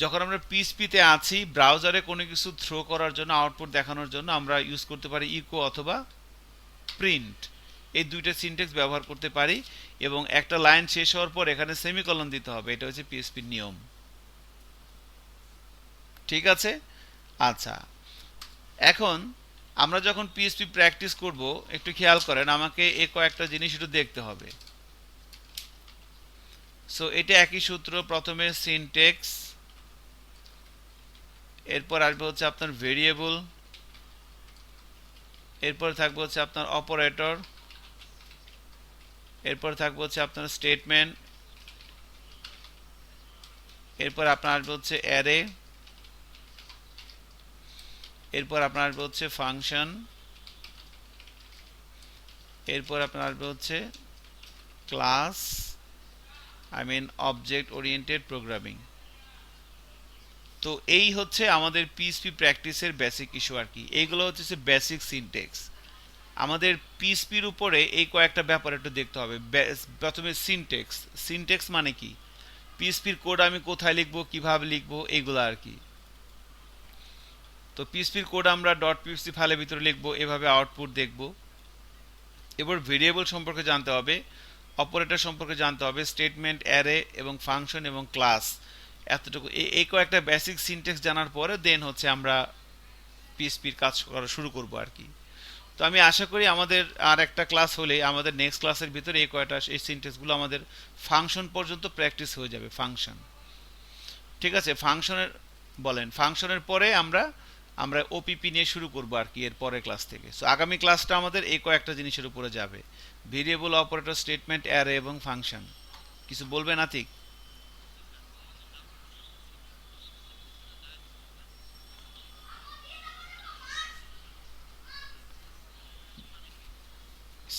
যখন আমরা পিএইচপিতে আছি, ব্রাউজারে কোনো কিছু থ্রো করার জন্য, আউটপুট দেখানোর জন্য আমরা ইউজ করতে পারি ইকো অথবা প্রিন্ট, এই দুইটা সিনট্যাক্স ব্যবহার করতে পারি। এবং একটা লাইন শেষ হওয়ার পর এখানে সেমিকোলন দিতে হবে, এটা হচ্ছে পিএইচপির নিয়ম। ঠিক আছে, আচ্ছা, এখন আমরা যখন পিএইচপি প্র্যাকটিস করব, একটু খেয়াল করেন, আমাকে এই কয়েকটা জিনিস একটু দেখতে হবে। সো এটা একই সূত্র, প্রথমে সিনট্যাক্স, এরপর আসবে হচ্ছে আপনার ভেরিয়েবল, এরপর থাকবে হচ্ছে আপনার অপারেটর, এরপর থাকবে হচ্ছে আপনার স্টেটমেন্ট, এরপর আপনার আসবে হচ্ছে অ্যারে, এরপর আপনার আসবে হচ্ছে ফাংশন, এরপর আপনার আসবে হচ্ছে ক্লাস, অবজেক্ট ওরিয়েন্টেড প্রোগ্রামিং। তো এই হচ্ছে আমাদের পিএইচপি প্র্যাকটিসের বেসিক ইস্যু আর কি। এইগুলো হচ্ছে বেসিক সিনট্যাক্স। আমাদের পিএইচপির উপরে এই কয়েকটা ব্যাপার একটু দেখতে হবে। প্রথমে সিনটেক্স। সিনটেক্স মানে কি, পিএইচপির কোড আমি কোথায় লিখবো, কিভাবে লিখবো, এইগুলো আর কি। তো পিএইচপির কোড আমরা ডট পিএইচপি ফাইলের ভিতরে লিখবো, এভাবে আউটপুট দেখব। এবার ভেরিয়েবল সম্পর্কে জানতে হবে, অপারেটর সম্পর্কে জানতে হবে, স্টেটমেন্ট, অ্যারে এবং ফাংশন এবং ক্লাস, এতটুকু। এই কয়েকটা বেসিক সিনটেক্স জানার পরে দেন হচ্ছে আমরা পিএইচপির কাজ করা শুরু করব আর কি। তো আমি আশা করি আমাদের আর একটা ক্লাস হলে আমাদের নেক্সট ক্লাসের ভিতরে এই কয়টা এই সিনটেক্সগুলো আমাদের ফাংশন পর্যন্ত প্র্যাকটিস হয়ে যাবে। ফাংশন, ঠিক আছে। ফাংশনের বলেন, ফাংশনের পরে আমরা আমরা ওপিপি নিয়ে শুরু করব আর কি এর পরের ক্লাস থেকে। সো আগামী ক্লাসটা আমাদের এই কয়েকটা জিনিসের উপরে যাবে, ভেরিয়েবল, অপারেটর, স্টেটমেন্ট, অ্যারে এবং ফাংশন। কিছু বলবেন আতিক?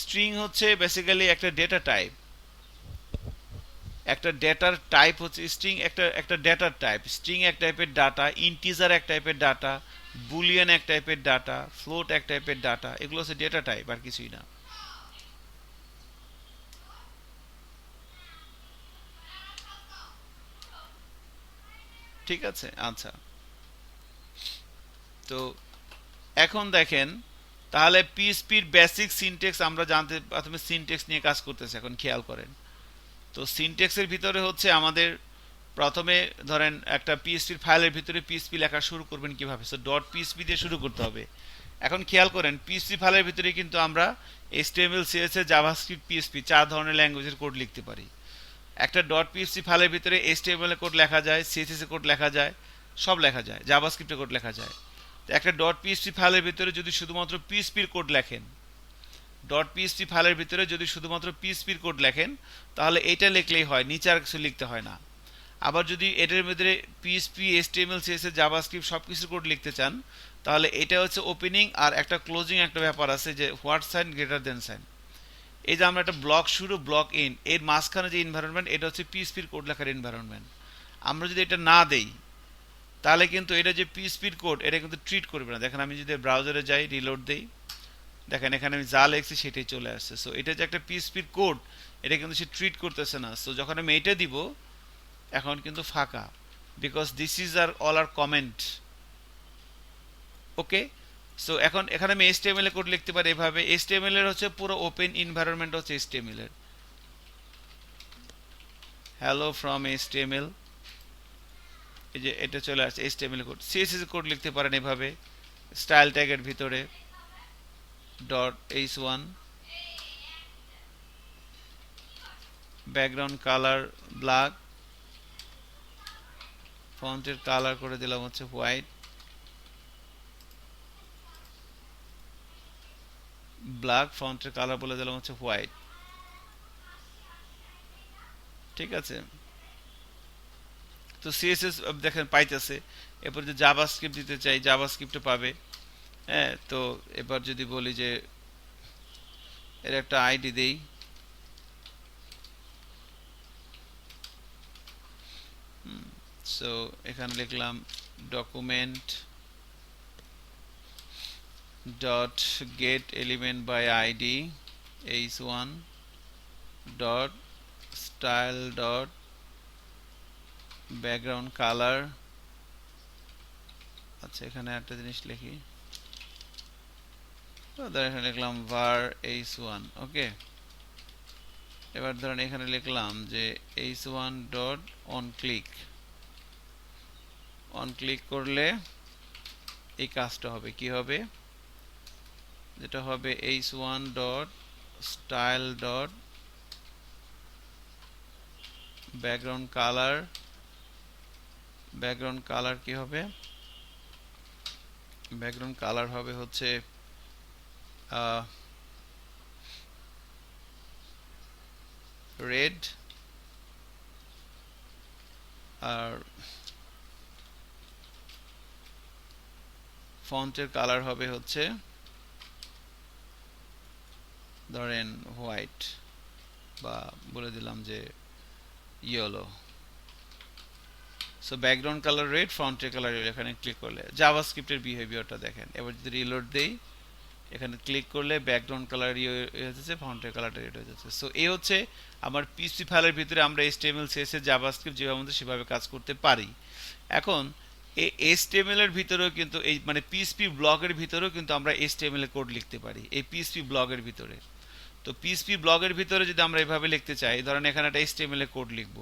স্ট্রিং হচ্ছে বেসিক্যালি একটা ডেটা টাইপ। একটা ডেটার টাইপ হচ্ছে স্ট্রিং, একটা একটা ডেটার টাইপ। স্ট্রিং এক টাইপের ডাটা, ইন্টিজার এক টাইপের ডাটা, বুলিয়ান এক টাইপের ডাটা, ফ্লোট এক টাইপের ডাটা, এগুলো হচ্ছে ডেটা টাইপ, আর কিছুই না। ঠিক আছে, আচ্ছা। তো এখন দেখেন, তাহলে পিএইচপির বেসিক সিনটেক্স আমরা জানতে, প্রথমে সিনটেক্স নিয়ে কাজ করতেছে, এখন খেয়াল করেন। তো সিনটেক্সের ভিতরে হচ্ছে আমাদের প্রথমে ধরেন একটা পিএইচপির ফাইলের ভিতরে পিএইচপি লেখা শুরু করবেন কিভাবে, সো ডট পিএইচপি দিয়ে শুরু করতে হবে। এখন খেয়াল করেন, পিএইচপি ফাইলের ভিতরে কিন্তু আমরা এইচটিএমএল, সিএসএস, জাভাস্ক্রিপ্ট, পিএইচপি 4 ধরনের ল্যাঙ্গুয়েজের কোড লিখতে পারি। একটা ডট পিএইচপি ফাইলের ভিতরে এইচটিএমএল এর কোড লেখা যায়, সিএসএস এর কোড লেখা যায়, সব লেখা যায়, জাভাস্ক্রিপ্টের কোড লেখা যায়। তো একটা ডট পিএইচপি ফাইলের ভিতরে যদি শুধুমাত্র পিএইচপির কোড লেখেন, ডট পিএইচপি ফাইলের ভিতরে যদি শুধুমাত্র পিএইচপির কোড লেখেন, তাহলে এটা লিখলেই হয়, নিচে আর কিছু লিখতে হয় না। আবার যদি এটার ভিতরে পিএইচপি, এইচটিএমএল, সিএসএস, জাভাস্ক্রিপ্ট সব কিছু কোড লিখতে চান, তাহলে এটা হচ্ছে ওপেনিং আর একটা ক্লোজিং একটা ব্যাপার আছে, যে what sign greater than sign. এই যে আমরা একটা ব্লক শুরু, ব্লক ইন, এর মাঝখানে যে এনভায়রনমেন্ট, এটা হচ্ছে পিএইচপির কোড লেখার এনভায়রনমেন্ট। আমরা যদি এটা না দেই, তাহলে কিন্তু এটা যে পিএইচপির কোড, এটা কিন্তু ট্রিট করবে না। দেখেন আমি যদি ব্রাউজারে যাই, রিলোড দেই, দেখেন এখানে আমি যা লিখছি সেটাই চলে আসছে। সো এটা যে একটা পিএইচপির কোড, এটা কিন্তু সে ট্রিট করতেছে না। সো যখন আমি এটা দিব, এখন কিন্তু ফাঁকা, because this is are all are comment. Okay, so এখন এখানে আমি এইচটিএমএল এর কোড লিখতে পারি এভাবে। এইচটিএমএল এর হচ্ছে পুরো ওপেন এনভায়রনমেন্ট হচ্ছে এইচটিএমএল এর, হ্যালো ফ্রম এইচটিএমএল, এই যে এটা চলে আসছে এইচটিএমএল কোড। সিএসএস কোড লিখতে পারেন এভাবে, স্টাইল ট্যাগের ভিতরে dot h1, background colour black, ফন্টের কালার করে দিলাম হচ্ছে হোয়াইট, ব্ল্যাক, ফন্টের কালার বলে দিলাম হচ্ছে হোয়াইট। ঠিক আছে, তো সিএসএস দেখেন পাইতেছে। এরপর যদি জাভাস্ক্রিপ্ট দিতে চাই, জাভাস্ক্রিপ্টে পাবে। হ্যাঁ, তো এবার যদি বলি যে এর একটা আইডি দেই, সো এখানে লিখলাম document dot get element by ID h1 dot style dot background colour. আচ্ছা, এখানে একটা জিনিস লিখি, তো ধরেন এখানে লিখলাম var h1। ওকে, এবার ধরেন এখানে লিখলাম যে h1 dot on click, on click করলে এই কাজটা হবে, কি হবে, যেটা হবে h1 dot style dot background colour. Background colour কি হবে, ব্যাকগ্রাউন্ড কালার হবে হচ্ছে রেড, আর ফন্টের কালার হবে হচ্ছে ধরেন হোয়াইট, বা বলে দিলাম যে yellow. So background colour red, ফন্টের কালার, এখানে ক্লিক করলে জাভাস্ক্রিপ্টের বিহেভিয়ারটা দেখেন। এবার যদি রিলোড দেই, এখানে ক্লিক করলে ব্যাকগ্রাউন্ড কালার হয়ে যাচ্ছে, ফন্টের কালারটা রেড হয়ে যাচ্ছে। সো এই হচ্ছে আমার পিএসপি ফাইলের ভিতরে আমরা HTML CSS জাভাস্ক্রিপ্ট যেভাবে আমাদের সেভাবে কাজ করতে পারি। এখন এই HTML এর ভিতরেও কিন্তু এই মানে পিএসপি ব্লগের ভিতরেও কিন্তু আমরা HTML কোড লিখতে পারি এই পিএসপি ব্লগের ভিতরে। তো পিএসপি ব্লগের ভিতরে যদি আমরা এভাবে লিখতে চাই, ধরেন এখানে একটা HTML কোড লিখব,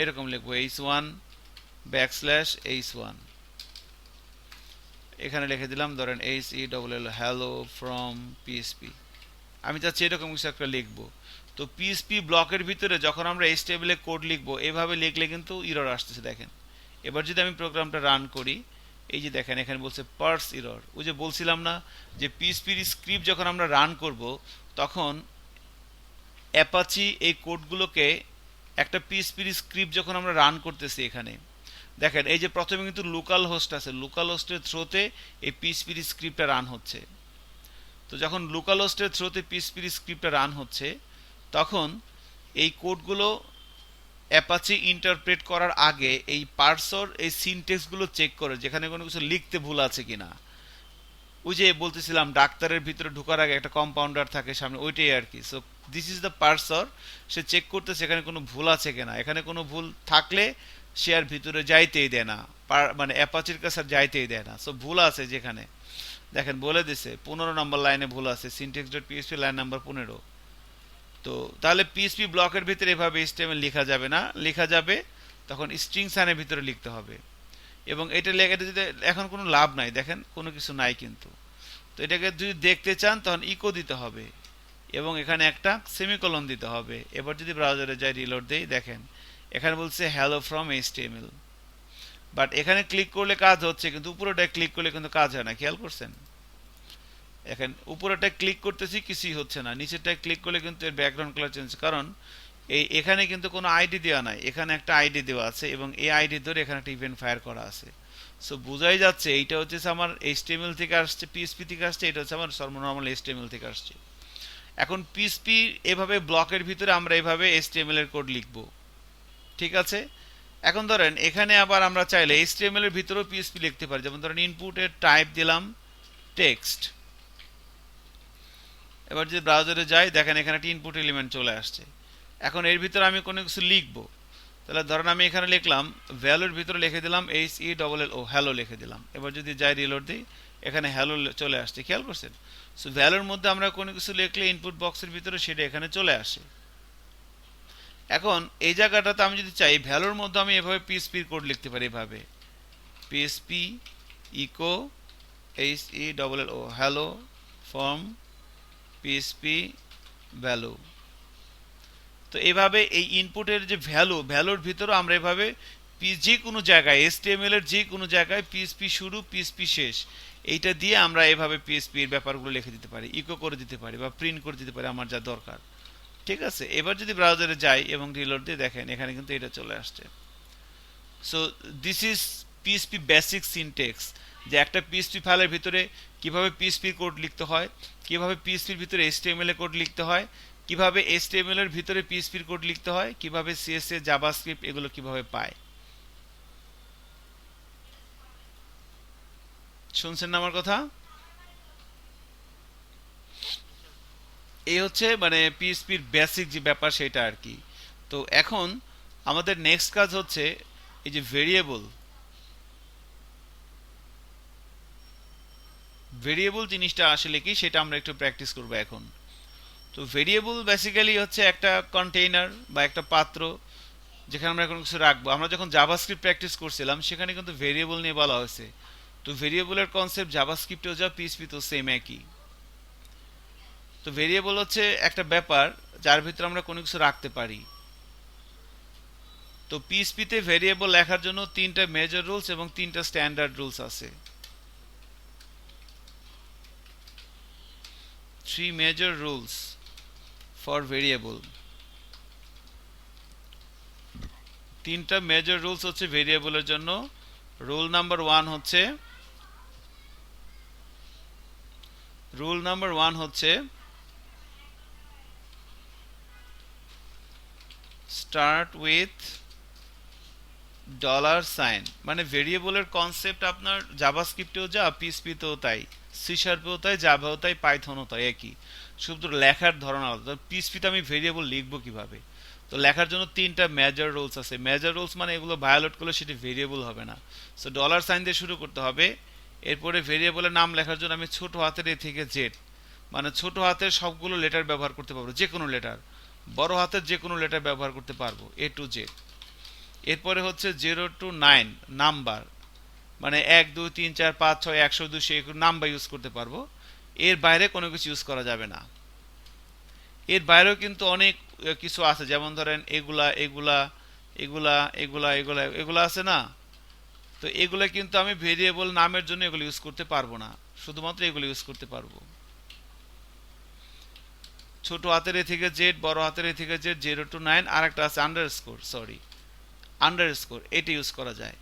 এরকম লিখব h1 \h1, এখানে লিখে দিলাম ধরেন HELL হ্যালো ফ্রম পিএসপি। আমি চাচ্ছি এরকম কিছু একটা লিখব। তো পিএসপি ব্লকের ভিতরে যখন আমরা HTML কোড লিখব, এভাবে লিখলে কিন্তু এরর আসতেছে দেখেন। এবার যদি আমি প্রোগ্রামটা রান করি, এই যে দেখেন এখানে বলছে পার্স এরর। ওই যে বলছিলাম না যে পিএসপির স্ক্রিপ্ট যখন আমরা রান করব তখন অ্যাপাচি এই কোডগুলোকে একটা পিএসপির স্ক্রিপ্ট যখন আমরা রান করতেছি, এখানে দেখেন এই যে প্রথমে কিন্তু লোকাল হোস্ট আছে, লোকাল হোস্টের থ্রোতে এই পিএসপির স্ক্রিপ্টটা রান হচ্ছে। তো যখন লোকাল হোস্টের থ্রোতে পিএসপির স্ক্রিপ্টটা রান হচ্ছে, তখন এই কোডগুলো অ্যাপাচি ইন্টারপ্রেট করার আগে এই পার্সর এই সিনটেক্সগুলো চেক করে যেখানে কোনো কিছু লিখতে ভুল আছে কিনা। ওই যে বলতেছিলাম ডাক্তারের ভিতরে ঢোকার আগে একটা কম্পাউন্ডার থাকে সামনে, ওইটাই আর কি। So this is the parser, সে চেক করতেছে এখানে কোনো ভুল আছে কিনা। এখানে কোনো ভুল থাকলে সে আর ভিতরে যাইতেই দেয় না, মানে অ্যাপাচির কাছে আর যাইতেই দেয় না। সো ভুল আছে যেখানে দেখেন বলে দিছে 15 নম্বর লাইনে ভুল আছে, syntax dot PSP line number 15। তো তাহলে পিএসপি ব্লকের ভিতরে এভাবে HTML লেখা যাবে না, লেখা যাবে তখন স্ট্রিং সানের ভিতরে লিখতে হবে। এবং এটা লেখা যদি এখন কোনো লাভ নাই, দেখেন কোনো কিছু নাই কিন্তু। তো এটাকে যদি দেখতে চান তখন ইকো দিতে হবে এবং এখানে একটা সেমিকোলন দিতে হবে। এবার যদি ব্রাউজারে যাই রিলোড দেই, দেখেন এখানে বলছে হ্যালো ফ্রম HTML, বাট এখানে ক্লিক করলে কাজ হচ্ছে কিন্তু উপরেটায় ক্লিক করলে কিন্তু কাজ হয় না, খেয়াল করছেন? এখন উপরেটায় ক্লিক করতেছি কিছুই হচ্ছে না, নিচেরটায় ক্লিক করলে কিন্তু এর ব্যাকগ্রাউন্ড কালার চেঞ্জ, কারণ এখানে কিন্তু কোনো আইডি দেওয়া নাই, এখানে একটা আইডি দেওয়া আছে এবং এই আইডি ধরে এখানে একটা ইভেন্ট ফায়ার করা আছে। সো বোঝাই যাচ্ছে এইটা হচ্ছে আমার HTML থেকে আসছে, পিএসপি থেকে আসছে, এটা হচ্ছে আমার নর্মাল HTML থেকে আসছে। এখন পিএসপি এভাবে ব্লকের ভিতরে আমরা এভাবে HTML এর কোড লিখব, ঠিক আছে? এখন ধরেন এখানে আবার আমরা চাইলে HTML এর ভিতরেও পিএসপি লিখতে পারি। যেমন ধরেন ইনপুটের টাইপ দিলাম টেক্সট। এবার যদি ব্রাউজারে যাই, দেখেন এখানে একটা ইনপুট এলিমেন্ট চলে আসছে। এখন এর ভিতরে আমি কোনো কিছু লিখবো, তাহলে ধরেন আমি এখানে লিখলাম ভ্যালুর ভিতরে লিখে দিলাম HELLO হ্যালো লিখে দিলাম। এবার যদি যাই রিলোড দিই, এখানে হ্যালো চলে আসছে, খেয়াল করছেন? সো ভ্যালুর মধ্যে আমরা কোনো কিছু লিখলে ইনপুট বক্সের ভিতরে সেটা এখানে চলে আসে। এখন এই জায়গাটাতে আমি যদি চাই ভ্যালুর মধ্যে আমি এভাবে পিএসপির কোড লিখতে পারি, এভাবে PHP echo HELLO hello from PHP value. তো এভাবে এই ইনপুটের যে ভ্যালুর ভিতরে আমরা এভাবে যে কোনো জায়গায় HTML এর যে কোনো জায়গায় পিএসপি শুরু পিএসপি শেষ এইটা দিয়ে আমরা এভাবে পিএসপি এর ব্যাপারগুলো লিখে দিতে পারি, ইকো করে দিতে পারি বা প্রিন্ট করে দিতে পারি আমার যা দরকার, ঠিক আছে? এবার যদি ব্রাউজারে যাই এবং রিলোড দিয়ে, দেখেন এখানে কিন্তু এটা চলে আসছে। So this is PSP basic syntax, যে একটা পিএসপি ফাইলের ভিতরে কিভাবে পিএসপি কোড লিখতে হয়, কিভাবে পিএসপির ভিতরে HTML এর কোড লিখতে হয়, কিভাবে HTML এর ভিতরে পিএসপির কোড লিখতে হয়, কিভাবে CSS জাভাস্ক্রিপ্ট এগুলো কিভাবে পায়। শুনছেন না আমার কথা? এই হচ্ছে মানে পিএসপির বেসিক যে ব্যাপার সেটা আর কি। তো এখন আমাদের নেক্সট কাজ হচ্ছে এই যে ভেরিয়েবল জিনিসটা আসলে কি সেটা আমরা একটু প্র্যাকটিস করব এখন। তো ভেরিয়েবল বেসিক্যালি হচ্ছে একটা কন্টেইনার বা একটা পাত্র যেখানে আমরা কোনো কিছু রাখবো। আমরা যখন জাভাস্ক্রিপ্ট প্র্যাকটিস করছিলাম সেখানে কিন্তু ভেরিয়েবল নিয়ে বলা হয়েছে। তো ভেরিয়েবলের কনসেপ্ট জাভাস্ক্রিপ্টেও যা পিএসপি তো সেম একই। তো ভেরিয়েবল হচ্ছে একটা ব্যাপার যার ভিতরে আমরা কোনো কিছু রাখতে পারি। তো পিএসপিতে ভেরিয়েবল লেখার জন্য 3টা মেজর রুলস এবং 3টা স্ট্যান্ডার্ড রুলস আছে। 3 major rules for variable। 3টা মেজর রুলস হচ্ছে ভেরিয়েবলের জন্য। রুল নাম্বার 1 হচ্ছে start with ডলার সাইন মানে ভেরিয়েবলের কনসেপ্ট আপনার জাভাস্ক্রিপ্টেও যা, পিএইচপিতেও তাই, সি শার্পেও তাই, জাভাও তাই, পাইথনও তাই, একই। শুধু লেখার ধরন আলাদা। পিএইচপিতে আমি ভেরিয়েবল লিখবো কিভাবে? তো লেখার জন্য তিনটা মেজর রুলস আছে। মেজর রুলস মানে এগুলো ভায়োলেট করলে সেটি ভেরিয়েবল হবে না। সো ডলার সাইন দিয়ে শুরু করতে হবে। এরপরে ভেরিয়েবলের নাম লেখার জন্য আমি ছোট হাতের এ থেকে জেড, মানে ছোট হাতের সবগুলো লেটার ব্যবহার করতে পারবো, যে কোনো লেটার। বড় হাতের যে কোনো লেটার ব্যবহার করতে পারবো, এ টু জেড। এরপরে হচ্ছে 0 to 9 নাম্বার, মানে 1 2 3 4 5 6 100 200 নাম্বার ইউজ করতে পারবো। এর বাইরে কোনো কিছু ইউজ করা যাবে না। এর বাইরেও কিন্তু অনেক কিছু আছে, যেমন ধরেন এগুলা এগুলা এগুলা এগুলা এগুলা এগুলা আছে না। তো এগুলা কিন্তু আমি ভেরিয়েবল নামের জন্য এগুলো ইউজ করতে পারবো না, শুধুমাত্র এগুলো ইউজ করতে পারবো। ছোট হাতের এ থেকে জেড, বড় হাতের এ থেকে জেড, 0 to 9। আর একটা আছে আন্ডারস্কোর, সরি আন্ডারস্কোর, এটা ইউজ করা যায়।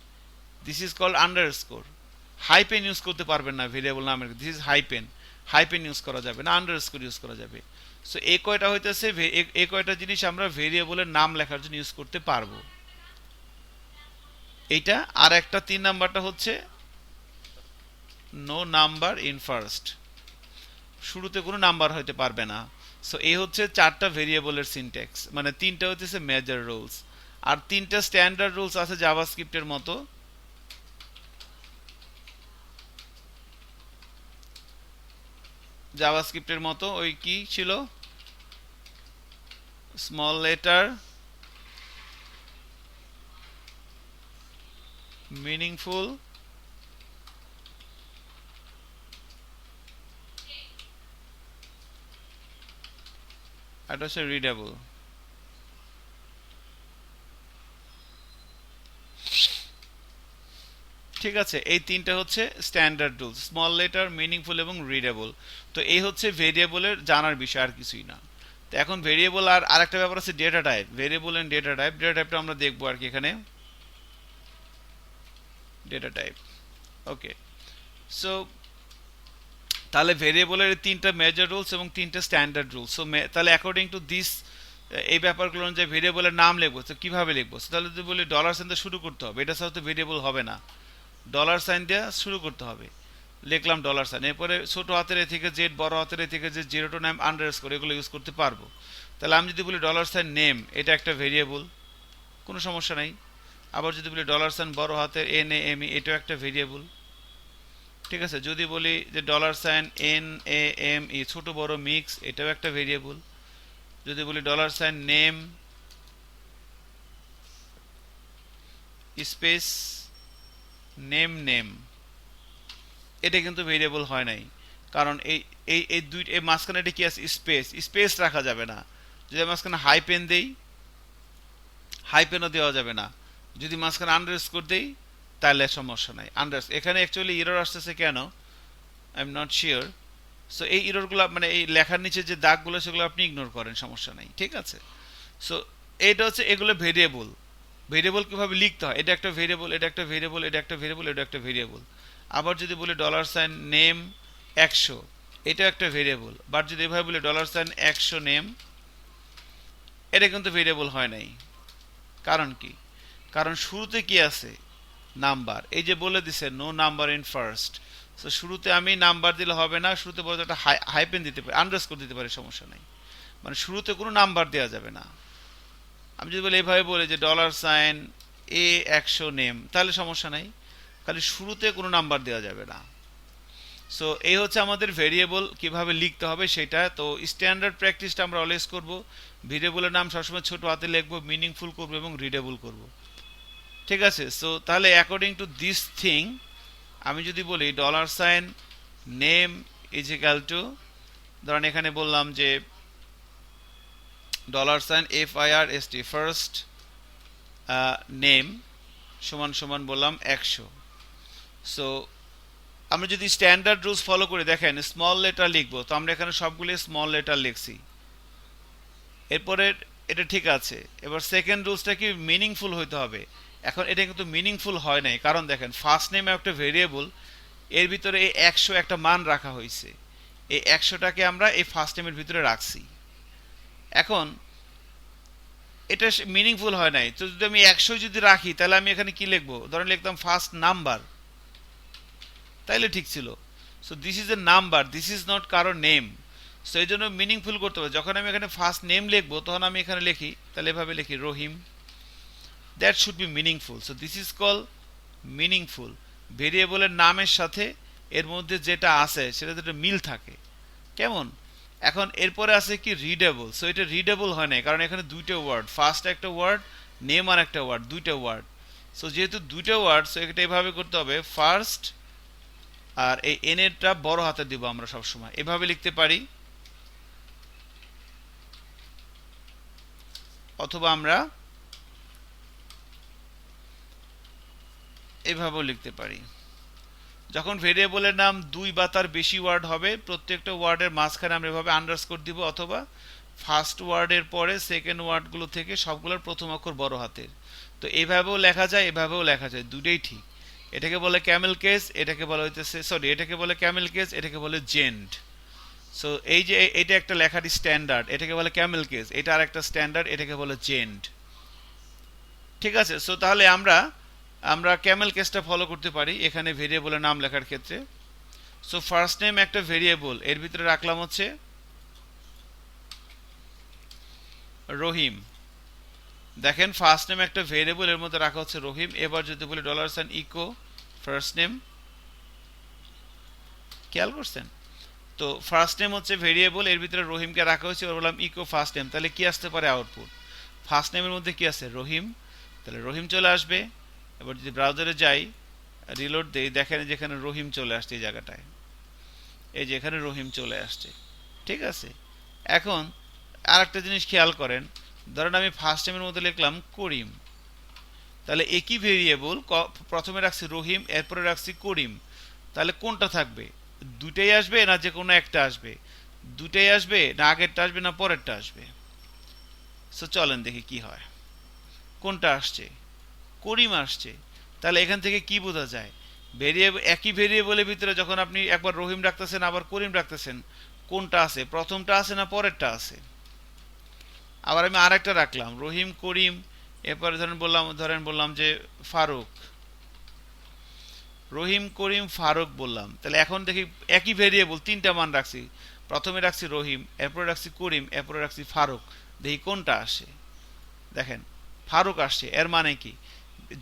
This is called underscore. Hyphen use করতে পারবেন না ভেরিয়েবল নামের, this is hyphen. Hyphen use করা যাবে না, আন্ডারস্কোর ইউজ করা যাবে। সো এই কয়টা হইতেছে, এই কয়টা জিনিস আমরা ভেরিয়েবলের নাম লেখার জন্য ইউজ করতে পারবো। এইটা। আর একটা 3 নাম্বারটা হচ্ছে নো নাম্বার ইন ফার্স্ট, শুরুতে কোনো নাম্বার হইতে পারবে না। সো এই হচ্ছে 4টা ভেরিয়েবলের সিনট্যাক্স, মানে 3টা হচ্ছে মেজর রুলস। আর 3টা স্ট্যান্ডার্ড রুলস আছে জাভাস্ক্রিপ্টের মতো। জাভাস্ক্রিপ্টের মতো ওই কি ছিল, স্মল লেটার, মিনিংফুল, আর হচ্ছে রিডেবল। ঠিক আছে, এই 3টা হচ্ছে standard rules, small letter, meaningful এবং রিডেবল। তো এই হচ্ছে ভেরিয়েবলের জানার বিষয়, আর কিছুই না। তো এখন ভেরিয়েবল আর আরেকটা ব্যাপার আছে data type, variable and data type. Data টাইপটা আমরা দেখবো আর কি এখানে, ডেটা টাইপ। ওকে, সো তাহলে ভেরিয়েবলের 3টা মেজর রুলস এবং 3টা স্ট্যান্ডার্ড রুলস। সো তাহলে অ্যাকর্ডিং টু দিস, এই ব্যাপারগুলো অনুযায়ী ভেরিয়েবলের নাম লিখবো। তো কিভাবে লিখবো? তাহলে যদি বলি ডলার সাইন দিয়ে শুরু করতে হবে, এটা ছাড়া তো ভেরিয়েবল হবে না। ডলার সাইন দিয়ে শুরু করতে হবে, লিখলাম ডলার সাইন। এরপরে ছোট হাতের এ থেকে জেড, বড় হাতের এ থেকে জেড, 0 to 9 আন্ডারস্কোর, এগুলো ইউজ করতে পারবো। তাহলে আমি যদি বলি ডলার সাইন নেম, এটা একটা ভেরিয়েবল, কোনো সমস্যা নাই। আবার যদি বলি ডলার সাইন বড় হাতের NAME, এটাও একটা ভেরিয়েবল। ঠিক আছে, যদি বলি যে ডলার সাইন NAME ছোট বড় মিক্স, এটাও একটা ভেরিয়েবল। যদি বলি dollar sign name space name, এটা কিন্তু ভেরিয়েবল হয় নাই, কারণ এই এই এই দুই এই মাঝখানে এটা কি আছে, স্পেস। স্পেস রাখা যাবে না। যদি মাঝখানে হাইপেন দেই, হাইপেনও দেওয়া যাবে না। যদি মাঝখানে আন্ডারস্কোর দেই, তাহলে সমস্যা নাই। এখানে অ্যাকচুয়ালি এরর আসতেছে কেন, I am not sure. So এই এররগুলো মানে এই লেখার নিচে যে দাগগুলো, সেগুলো আপনি ইগনোর করেন, সমস্যা নাই, ঠিক আছে। সো এটা হচ্ছে, এগুলো ভেরিয়েবল। ভেরিয়েবল কিভাবে লিখতে হয়, এটা একটা ভেরিয়েবল, এটা একটা ভেরিয়েবল, এটা একটা ভেরিয়েবল, এটা একটা ভেরিয়েবল। আবার যদি বলি ডলার সাইন নেম 100, এটা একটা ভেরিয়েবল। বাট যদি এভাবে বলি ডলার সাইন 100 নেম, এটা কিন্তু ভেরিয়েবল হয় নাই। কারণ কি? কারণ শুরুতে কি আছে, নাম্বার। এই যে বলে দিছে নো নাম্বার ইন ফার্স্ট। তো শুরুতে আমি নাম্বার দিলে হবে না, শুরুতে বলতে একটা হাইপেন দিতে পারি, আন্ডারস্কোর দিতে পারি, সমস্যা নাই। মানে শুরুতে কোনো নাম্বার দেওয়া যাবে না। আমি যদি বলি এভাবে বলি যে ডলার সাইন A100 নেম, তাহলে সমস্যা নাই, খালি শুরুতে কোনো নাম্বার দেওয়া যাবে না। সো এই হচ্ছে আমাদের ভেরিয়েবল কিভাবে লিখতে হবে সেটা। তো স্ট্যান্ডার্ড প্র্যাকটিসটা আমরা অলওয়েজ করব। ভেরিয়েবলের নাম সবসময় ছোট হাতে লিখবো, মিনিংফুল করব এবং রিডেবল করব। ঠিক আছে, সো তাহলে অ্যাকর্ডিং টু দিস থিং, আমি যদি বলি dollar sign name is equal to, ধরেন এখানে বললাম যে dollar sign FIRST first name সমান সমান বললাম 100। সো আমরা যদি স্ট্যান্ডার্ড রুলস ফলো করে দেখেন, স্মল লেটার লিখবো, তো আমরা এখানে সবগুলি স্মল লেটার লিখছি। এরপরে এটা ঠিক আছে। এবার সেকেন্ড রুলসটা কি, মিনিংফুল হইতে হবে। এখন এটা কিন্তু মিনিংফুল হয় নাই, কারণ দেখেন ফার্স্ট নেম একটা ভেরিয়েবল, এর ভিতরে এই 100 একটা মান রাখা হয়েছে। এই 100টাকে আমরা এই ফার্স্ট নেমের ভিতরে রাখছি। এখন এটা মিনিংফুল হয় নাই। তো যদি আমি 100 যদি রাখি তাহলে আমি এখানে কি লিখবো, ধরেন লিখতাম ফার্স্ট নাম্বার, তাইলে ঠিক ছিল। So this is a number, this is not কারো নেম। সো এই জন্য মিনিংফুল করতে হবে। যখন আমি এখানে ফার্স্ট নেম লিখবো তখন আমি এখানে লিখি, তাহলে এভাবে লিখি Rahim, that should be meaningful. So this is call meaningful. ভেরিয়েবলের নামের সাথে এর মধ্যে যেটা আছে সেটা যেটা মিল থাকে। কেমন? এখন এরপরে আছে কি রিডেবল। সো এটা রিডেবল হয় না কারণ এখানে দুইটা ওয়ার্ড, ফার্স্ট একটা ওয়ার্ড, নেম আর একটা ওয়ার্ড, দুইটা ওয়ার্ড। সো যেহেতু দুইটা ওয়ার্ড, সো এটা এভাবে করতে হবে ফার্স্ট, আর এই এন এরটা বড় হাতে দিব আমরা সবসময়, এভাবে লিখতে পারি, অথবা আমরা এভাবেও লিখতে পারি। যখন ভেরিয়েবলের নাম দুই বা তার বেশি ওয়ার্ড হবে, প্রত্যেকটা ওয়ার্ডের মাঝখানে আমরা এভাবে আন্ডারস্কোর দিব, অথবা ফার্স্ট ওয়ার্ডের পরে সেকেন্ড ওয়ার্ডগুলো থেকে সবগুলোর প্রথম অক্ষর বড় হাতের। তো এভাবেও লেখা যায়, এভাবেও লেখা যায়, দুটোই ঠিক। এটাকে বলে ক্যামেল কেস, এটাকে বলা হইতেছে, সরি, এটাকে বলে ক্যামেল কেস, এটাকে বলে জেন্ট। সো এই যে এটা একটা লেখার স্ট্যান্ডার্ড, এটাকে বলে ক্যামেল কেস, এটা আর একটা স্ট্যান্ডার্ড, এটাকে বলে জেন্ট। ঠিক আছে? সো তাহলে আমরা আমরা ক্যামেল কেসটা ফলো করতে পারি এখানে ভেরিয়েবলের নাম লেখার ক্ষেত্রে। সো ফার্স্ট নেম একটা ভেরিয়েবল, এর ভিতরে রাখলাম হচ্ছে রহিম। দেখেন ফার্স্ট নেম একটা ভেরিয়েবল, এর মধ্যে রাখা হচ্ছে রহিম। এবার যদি বলি $সাইন ইকো ফার্স্ট নেম, খেয়াল করছেন? তো ফার্স্ট নেম হচ্ছে ভেরিয়েবল, এর ভিতরে রহিমকে রাখা হয়েছে, এবার বললাম ইকো ফার্স্ট নেম। তাহলে কি আসতে পারে আউটপুট? ফার্স্ট নেমের মধ্যে কি আছে? রহিম। তাহলে রহিম চলে আসবে। এবার যদি ব্রাউজারে যাই, রিলোড দেই, দেখেন যেখানে রহিম চলে আসছে এই জায়গাটায়, এই যে এখানে রহিম চলে আসছে। ঠিক আছে? এখন আর একটা জিনিস খেয়াল করেন, ধরেন আমি ফার্স্ট নেমের মধ্যে লিখলাম করিম, তাহলে একই ভেরিয়েবল প্রথমে রাখছি রহিম, এরপরে রাখছি করিম, তাহলে কোনটা থাকবে? দুটাই আসবে না যে কোনো একটা আসবে? দুটাই আসবে না আগেরটা আসবে না পরেরটা আসবে? সো চলেন দেখি কি হয়। কোনটা আসছে? করিম আসছে। তাহলে এখান থেকে কি বোঝা যায়? ভেরিয়েবল, একই ভেরিয়েবলের ভিতরে যখন আপনি একবার রহিম রাখতেছেন আবার করিম রাখতেছেন, কোনটা আছে? প্রথমটা আছে না পরেরটা আছে? আবার আমি আরেকটা রাখলাম রহিম করিম, এরপরে ধরেন বললাম যে ফারুক, রহিম করিম ফারুক বললাম। তাহলে এখন দেখি একই ভেরিয়েবল তিনটা মান রাখছি, প্রথমে রাখছি রহিম, এরপরে রাখছি করিম, এরপরে রাখছি ফারুক, দেখি কোনটা আসে। দেখেন ফারুক আসছে। এর মানে কি?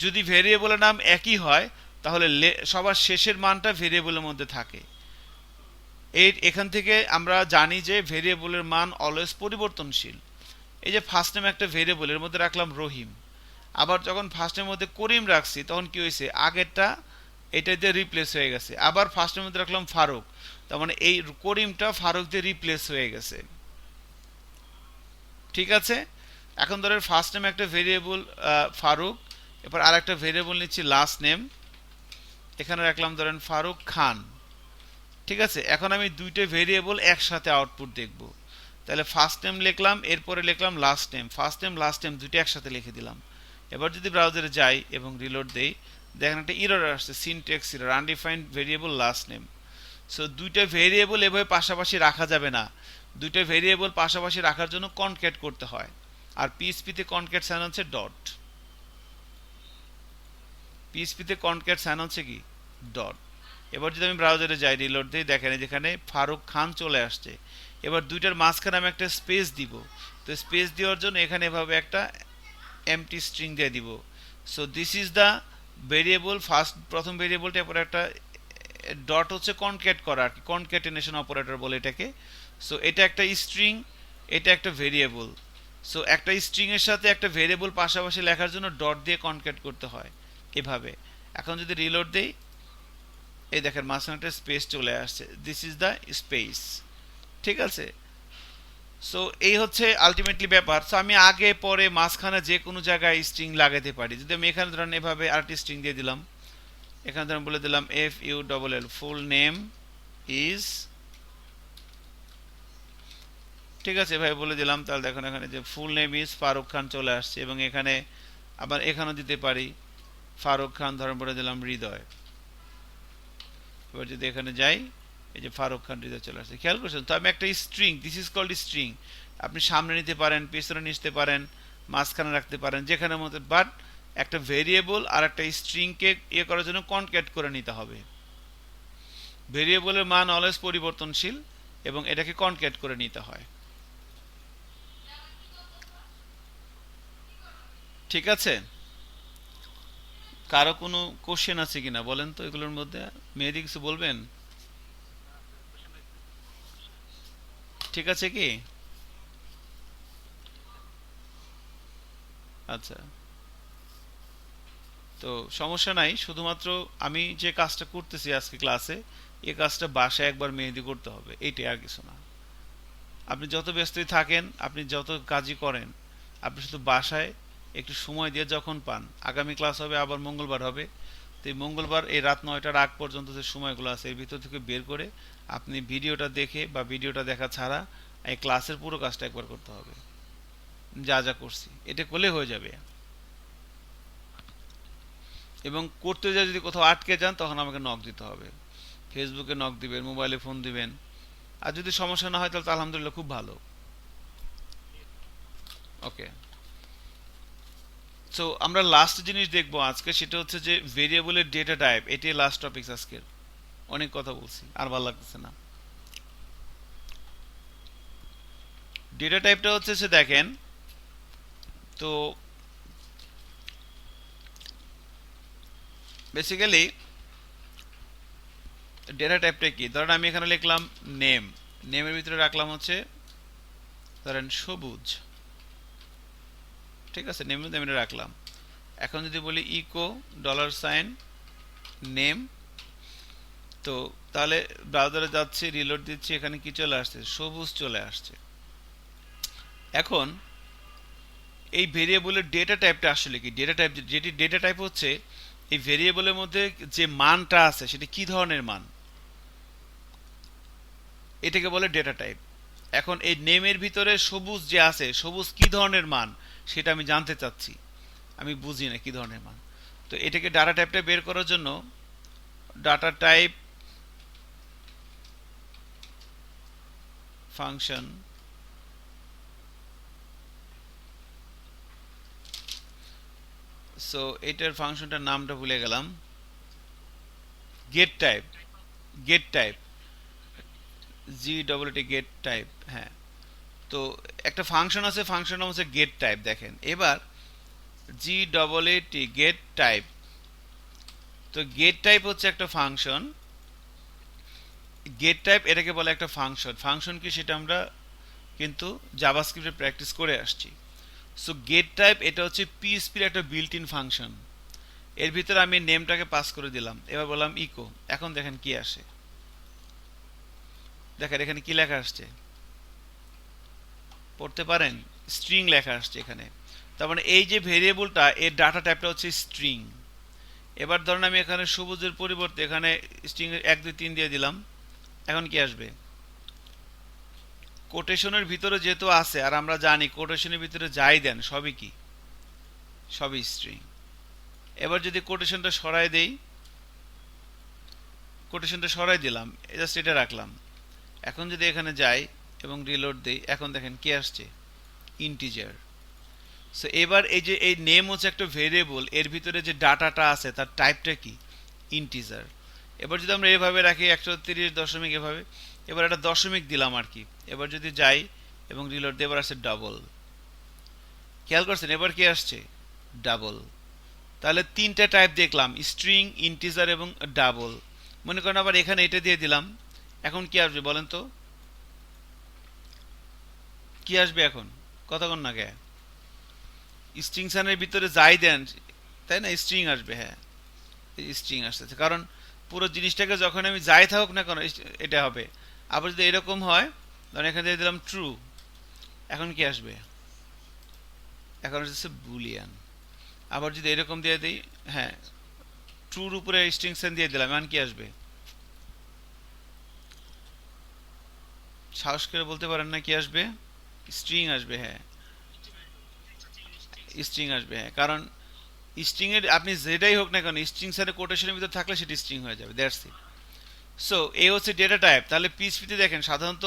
যদি ভেরিয়েবলের নাম একই হয় তাহলে সবার শেষের মানটা ভেরিয়েবলের মধ্যে থাকে। এখান থেকে আমরা জানি যে ভেরিয়েবলের মান অলওয়েজ পরিবর্তনশীল। এই যে ফার্স্ট নেম একটা ভেরিয়েবল, এর মধ্যে রাখলাম রহিম, আবার যখন ফার্স্ট নেমের মধ্যে করিম রাখছি তখন কি হয়েছে? আগেরটা এটা দিয়ে রিপ্লেস হয়ে গেছে। আবার ফার্স্ট নেমের মধ্যে রাখলাম ফারুক, তার মানে এই করিমটা ফারুক দিয়ে রিপ্লেস হয়ে গেছে। ঠিক আছে? এখন ধরেন ফার্স্ট নেম একটা ভেরিয়েবল ফারুক, এবার আর একটা ভেরিয়েবল নিচ্ছি লাস্ট নেম, এখানে রাখলাম ধরেন ফারুক খান। ঠিক আছে? এখন আমি দুইটা ভেরিয়েবল একসাথে আউটপুট দেখব। তাহলে ফার্স্ট নেম লিখলাম, এরপরে লিখলাম last name, first name last name দুইটা একসাথে লিখে দিলাম। এবার যদি ব্রাউজারে যাই এবং রিলোড দেই, দেখেন একটা এরর আসছে, syntax error, undefined variable last name. So দুইটা ভেরিয়েবল এভাবে পাশাপাশি রাখা যাবে না। দুইটা ভেরিয়েবল পাশাপাশি রাখার জন্য কনক্যাট করতে হয়। আর পিএইচপিতে কনক্যাট সাইন হচ্ছে ডট। পিএইচপিতে কনক্যাট সাইন হচ্ছে কি? ডট। এবার যদি আমি ব্রাউজারে যাই, রিলোড দিই, দেখেন যেখানে ফারুক খান চলে আসছে। এবার দুইটার মাঝখানে আমি একটা স্পেস দিব। তো স্পেস দেওয়ার জন্য এখানে এভাবে একটা এমটি স্ট্রিং দিয়ে দিব। So this is the variable, first প্রথম ভেরিয়েবলটা, এরপর একটা ডট হচ্ছে কনক্যাট করা আর কি, কনক্যাটেনেশন অপারেটর বলে এটাকে। সো এটা একটা স্ট্রিং, এটা একটা ভেরিয়েবল। সো একটা স্ট্রিং এর সাথে একটা ভেরিয়েবল পাশাপাশি লেখার জন্য ডট দিয়ে কনক্যাট করতে হয় এভাবে। এখন যদি রিলোড দেই, এই দেখেন মাঝখানে একটা স্পেস চলে আসছে, দিস ইজ দ্য স্পেস। ঠিক আছে? সো এই হচ্ছে আলটিমেটলি ব্যাপার। সো আমি আগে পরে মাঝখানে যে কোনো জায়গায় স্ট্রিং লাগাতে পারি। যদি আমি এখানে ধরেন এভাবে আরেকটি স্ট্রিং দিয়ে দিলাম, এখানে ধরেন বলে দিলাম FULL, ফুল নেম ইজ, ঠিক আছে এভাবে বলে দিলাম। তাহলে দেখুন এখানে যে full name is Faruk Khan চলে আসছে, এবং এখানে আবার এখানেও দিতে পারি ফারুক খান, ধরেন বলে দিলাম হৃদয়। এবার যদি এখানে যাই, এই যে ফারুক খান হৃদয় চলে আসছে। খেয়াল করছেন তো? আমি একটা string, this is called string, আপনি সামনে নিতে পারেন, পেছনে নিতে পারেন, মাঝখানে রাখতে পারেন, যেখানে মতো, বাট একটা ভেরিয়েবল আর একটা স্ট্রিংকে ইয়ে করার জন্য কনক্যাট করে নিতে হবে। ভেরিয়েবলের মান অলওয়েজ পরিবর্তনশীল এবং এটাকে কনক্যাট করে নিতে হয়। ঠিক আছে? কারো কোনো কোশ্চেন আছে কিনা বলেন তো এগুলোর মধ্যে? মেহেদি কিছু বলবেন? ঠিক আছে কি? আচ্ছা, তো সমস্যা নাই, শুধুমাত্র আমি যে কাজটা করতেছি আজকে ক্লাসে, এই কাজটা বাসায় একবার মেহেদি করতে হবে, এইটাই, আর কিছু না। আপনি যত ব্যস্তই থাকেন, আপনি যত কাজই করেন, আপনি শুধু বাসায় একটু সময় দিয়ে যখন পান, আগামী ক্লাস হবে আবার মঙ্গলবার হবে, তো এই মঙ্গলবার এই রাত 9টার আগ পর্যন্ত যে সময়গুলো আছে এর ভিতর থেকে বের করে আপনি ভিডিওটা দেখে বা ভিডিওটা দেখা ছাড়া এই ক্লাসের পুরো কাজটা একবার করতে হবে, যা যা করছি এটা করলে হয়ে যাবে। এবং করতে যা যদি কোথাও আটকে যান তখন আমাকে নক দিতে হবে, ফেসবুকে নক দিবেন, মোবাইলে ফোন দিবেন। আর যদি সমস্যা না হয় তাহলে তো আলহামদুলিল্লাহ, খুব ভালো। ওকে, সো আমরা লাস্ট জিনিস দেখবো আজকে, সেটা হচ্ছে যে ভেরিয়েবলের ডেটা টাইপ। এটাই লাস্ট টপিক আজকের। অনেক কথা বলছি, আর ভালো লাগতেছে না। ডেটা টাইপটা হচ্ছে সে দেখেন, তো বেসিক্যালি ডেটা টাইপটা কি, ধরেন আমি এখানে লিখলাম নেম, নেমের ভিতরে রাখলাম হচ্ছে ধরেন সবুজ। ঠিক আছে, নেমের মধ্যে আমি এটা রাখলাম। এখন যদি বলি ইকো $সাইন নেম, তো তাহলে ব্রাউজারে যাচ্ছি, রিলোড দিচ্ছি, এখানে কি চলে আসছে? সবুজ চলে আসছে। এখন এই ভেরিয়েবলের ডেটা টাইপটা আসলে কি? ডেটা টাইপ, যেটি ডেটা টাইপ হচ্ছে এই ভেরিয়েবলের মধ্যে যে মানটা আছে সেটা কি ধরনের মান, এটাকে বলে ডেটা টাইপ। এখন এই নেমের ভিতরে সবুজ যে আছে, সবুজ কি ধরনের মান সেটা আমি জানতে চাচ্ছি, আমি বুঝি না কি ধরনের মান। তো এটাকে ডাটা টাইপটা বের করার জন্য ডাটা টাইপ ফাংশন, সো এটার ফাংশনটার নামটা ভুলে গেলাম, গেট টাইপ, গেট টাইপ, জি গেট টাইপ, হ্যাঁ। তো একটা ফাংশন আছে, ফাংশন নাম হচ্ছে গেট টাইপ। দেখেন এবার জি গেট টাইপ, তো গেট টাইপ হচ্ছে একটা ফাংশন। গেট টাইপ এটাকে বলে একটা ফাংশন। ফাংশন কি সেটা আমরা কিন্তু জাভাস্ক্রিপ্টে প্র্যাকটিস করে আসছি। সো গেট টাইপ এটা হচ্ছে পিএইচপির একটা বিল্ট ইন ফাংশন। এর ভিতরে আমি নেমটাকে পাস করে দিলাম, এবার বললাম ইকো। এখন দেখেন কি আসে, দেখেন এখানে কি লেখা আসছে, পড়তে পারেন? স্ট্রিং লেখা আসছে এখানে। তার মানে এই যে ভেরিয়েবলটা, এর ডাটা টাইপটা হচ্ছে স্ট্রিং। এবার ধরেন আমি এখানে সবুজের পরিবর্তে এখানে স্ট্রিং 1 2 3 দিয়ে দিলাম, এখন কি আসবে? কোটেশনের ভিতরে যেহেতু আছে, আর আমরা জানি কোটেশনের ভিতরে যাই দেন সবই কি, সবই স্ট্রিং। এবার যদি কোটেশনটা সরাই দেই, কোটেশনটা সরাই দিলাম, জাস্ট এটা রাখলাম। এখন যদি এখানে যাই এবং রিলোড দেই, এখন দেখেন কি আসছে, ইন্টিজার। সো এবার এই যে এই নেম হচ্ছে একটা ভেরিয়েবল, এর ভিতরে যে ডাটাটা আছে তার টাইপটা কি, ইন্টিজার। এবার যদি আমরা এভাবে রাখি 130 দশমিক এভাবে, এবার একটা দশমিক দিলাম আর কি। এবার যদি যাই এবং রিলোড দিই, এবার আসছে ডাবল। খেয়াল করছেন এবার কি আসছে, ডাবল। তাহলে তিনটা টাইপ দেখলাম, স্ট্রিং, ইন্টিজার এবং ডাবল। মনে করেন আবার এখানে এটা দিয়ে দিলাম, এখন কি আসবে বলেন তো? কি আসবে এখন? কতক্ষণ না কে, স্ট্রিংসানের ভিতরে যাই দেন, তাই না, স্ট্রিং আসবে। হ্যাঁ, স্ট্রিং আসতেছে, কারণ পুরো জিনিসটাকে যখন আমি যাই থাকুক না কেন এটা হবে। আবার যদি এরকম হয়, ধরেন এখানে দিয়ে দিলাম ট্রু, এখন কি আসবে? এখন আসছে বুলিয়ান। আবার যদি এরকম দিয়ে দিই, হ্যাঁ, ট্রুর উপরে স্ট্রিংসান দিয়ে দিলাম, এখন কি আসবে? সাহস করে বলতে পারেন না কি আসবে? স্ট্রিং আসবে, হ্যাঁ, স্ট্রিং আসবে, হ্যাঁ। কারণ স্ট্রিং এর আপনি যেটাই হোক না কেন, স্ট্রিং সাথে কোটেশনের ভিতরে থাকলে সেটা স্ট্রিং হয়ে যাবে, দ্যাটস ইট। সো এই হচ্ছে ডেটা টাইপ। তাহলে পিএইচপিতে দেখেন সাধারণত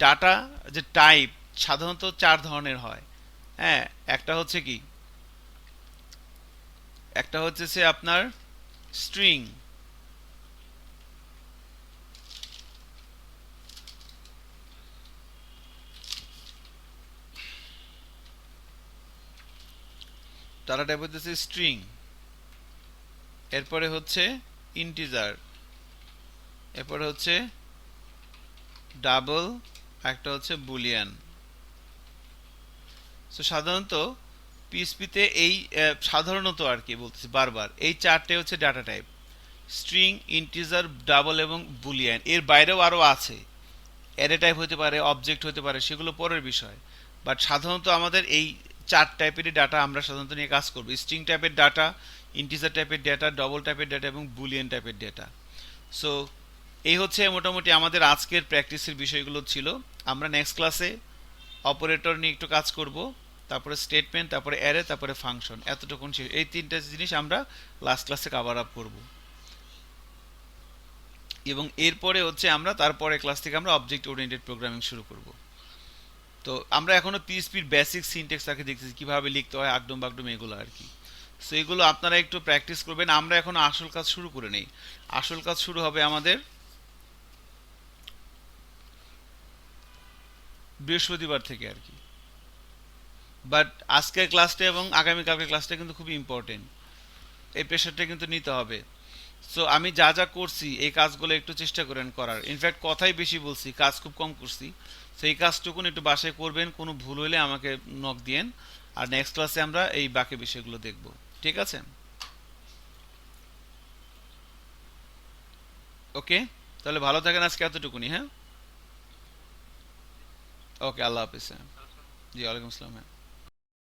ডাটা যে টাইপ সাধারণত 4 ধরনের হয়। হ্যাঁ, একটা হচ্ছে কি, একটা হচ্ছে সে আপনার স্ট্রিং, ডাটা টাইপ হচ্ছে স্ট্রিং, এরপরে হচ্ছে ইন্টিজার, এরপরে হচ্ছে ডাবল, একটা হচ্ছে বুলিয়ান। সো সাধারণত পিএসপিতে এই সাধারণত আর কি বলতেছি বারবার, এই চারটে হচ্ছে data type: string, integer, double এবং বুলিয়ান। এর বাইরেও আরও আছে, অ্যারে টাইপ হতে পারে, অবজেক্ট হতে পারে, সেগুলো পরের বিষয়। বাট সাধারণত আমাদের এই চার টাইপেরই ডাটা আমরা সাধারণত নিয়ে কাজ করবো: স্ট্রিং টাইপের ডাটা, ইন্টিজার টাইপের ডাটা, ডবল টাইপের ডাটা এবং বুলিয়ান টাইপের ডাটা। সো এই হচ্ছে মোটামুটি আমাদের আজকের প্র্যাকটিসের বিষয়গুলো ছিল। আমরা নেক্সট ক্লাসে অপারেটর নিয়ে একটু কাজ করব, তারপরে স্টেটমেন্ট, তারপরে অ্যারে, তারপরে ফাংশন, এতটুকুন শেষ। এই তিনটা জিনিস আমরা লাস্ট ক্লাসে কভার আপ করব, এবং এরপরে হচ্ছে আমরা তারপরে ক্লাস থেকে আমরা অবজেক্ট ওরিয়েন্টেড প্রোগ্রামিং শুরু করব। তো আমরা এখনো পিএইচপির বেসিক সিনট্যাক্স আগে দেখতেছি, কিভাবে লিখতে হয়, আগডুম বাগডুম, এগুলো আর কি। সো এগুলো আপনারা একটু প্র্যাকটিস করবেন। আমরা এখন আসল কাজ শুরু করে নেই। আসল কাজ শুরু হবে আমাদের বৃহস্পতিবার থেকে আর কি। বাট আজকের ক্লাসটা এবং আগামীকালকের ক্লাসটা কিন্তু খুবই ইম্পর্টেন্ট, এই প্রেশারটা কিন্তু নিতে হবে। সো আমি যা যা করছি এই কাজগুলো একটু চেষ্টা করেন করার। ইনফ্যাক্ট কথাই বেশি বলছি, কাজ খুব কম করছি। সেই কাজটুকুন একটু বাসায় করবেন, কোনো ভুল হলে আমাকে নক দিয়েন। আর নেক্সট ক্লাসে আমরা এই বাকি বিষয়গুলো দেখব, ঠিক আছে? ওকে, তাহলে ভালো থাকেন, আজকে এতটুকুনি। হ্যাঁ, ওকে, আল্লাহ হাফিজ। হ্যাঁ, জি, ওয়ালাইকুম আসসালাম। হ্যাঁ।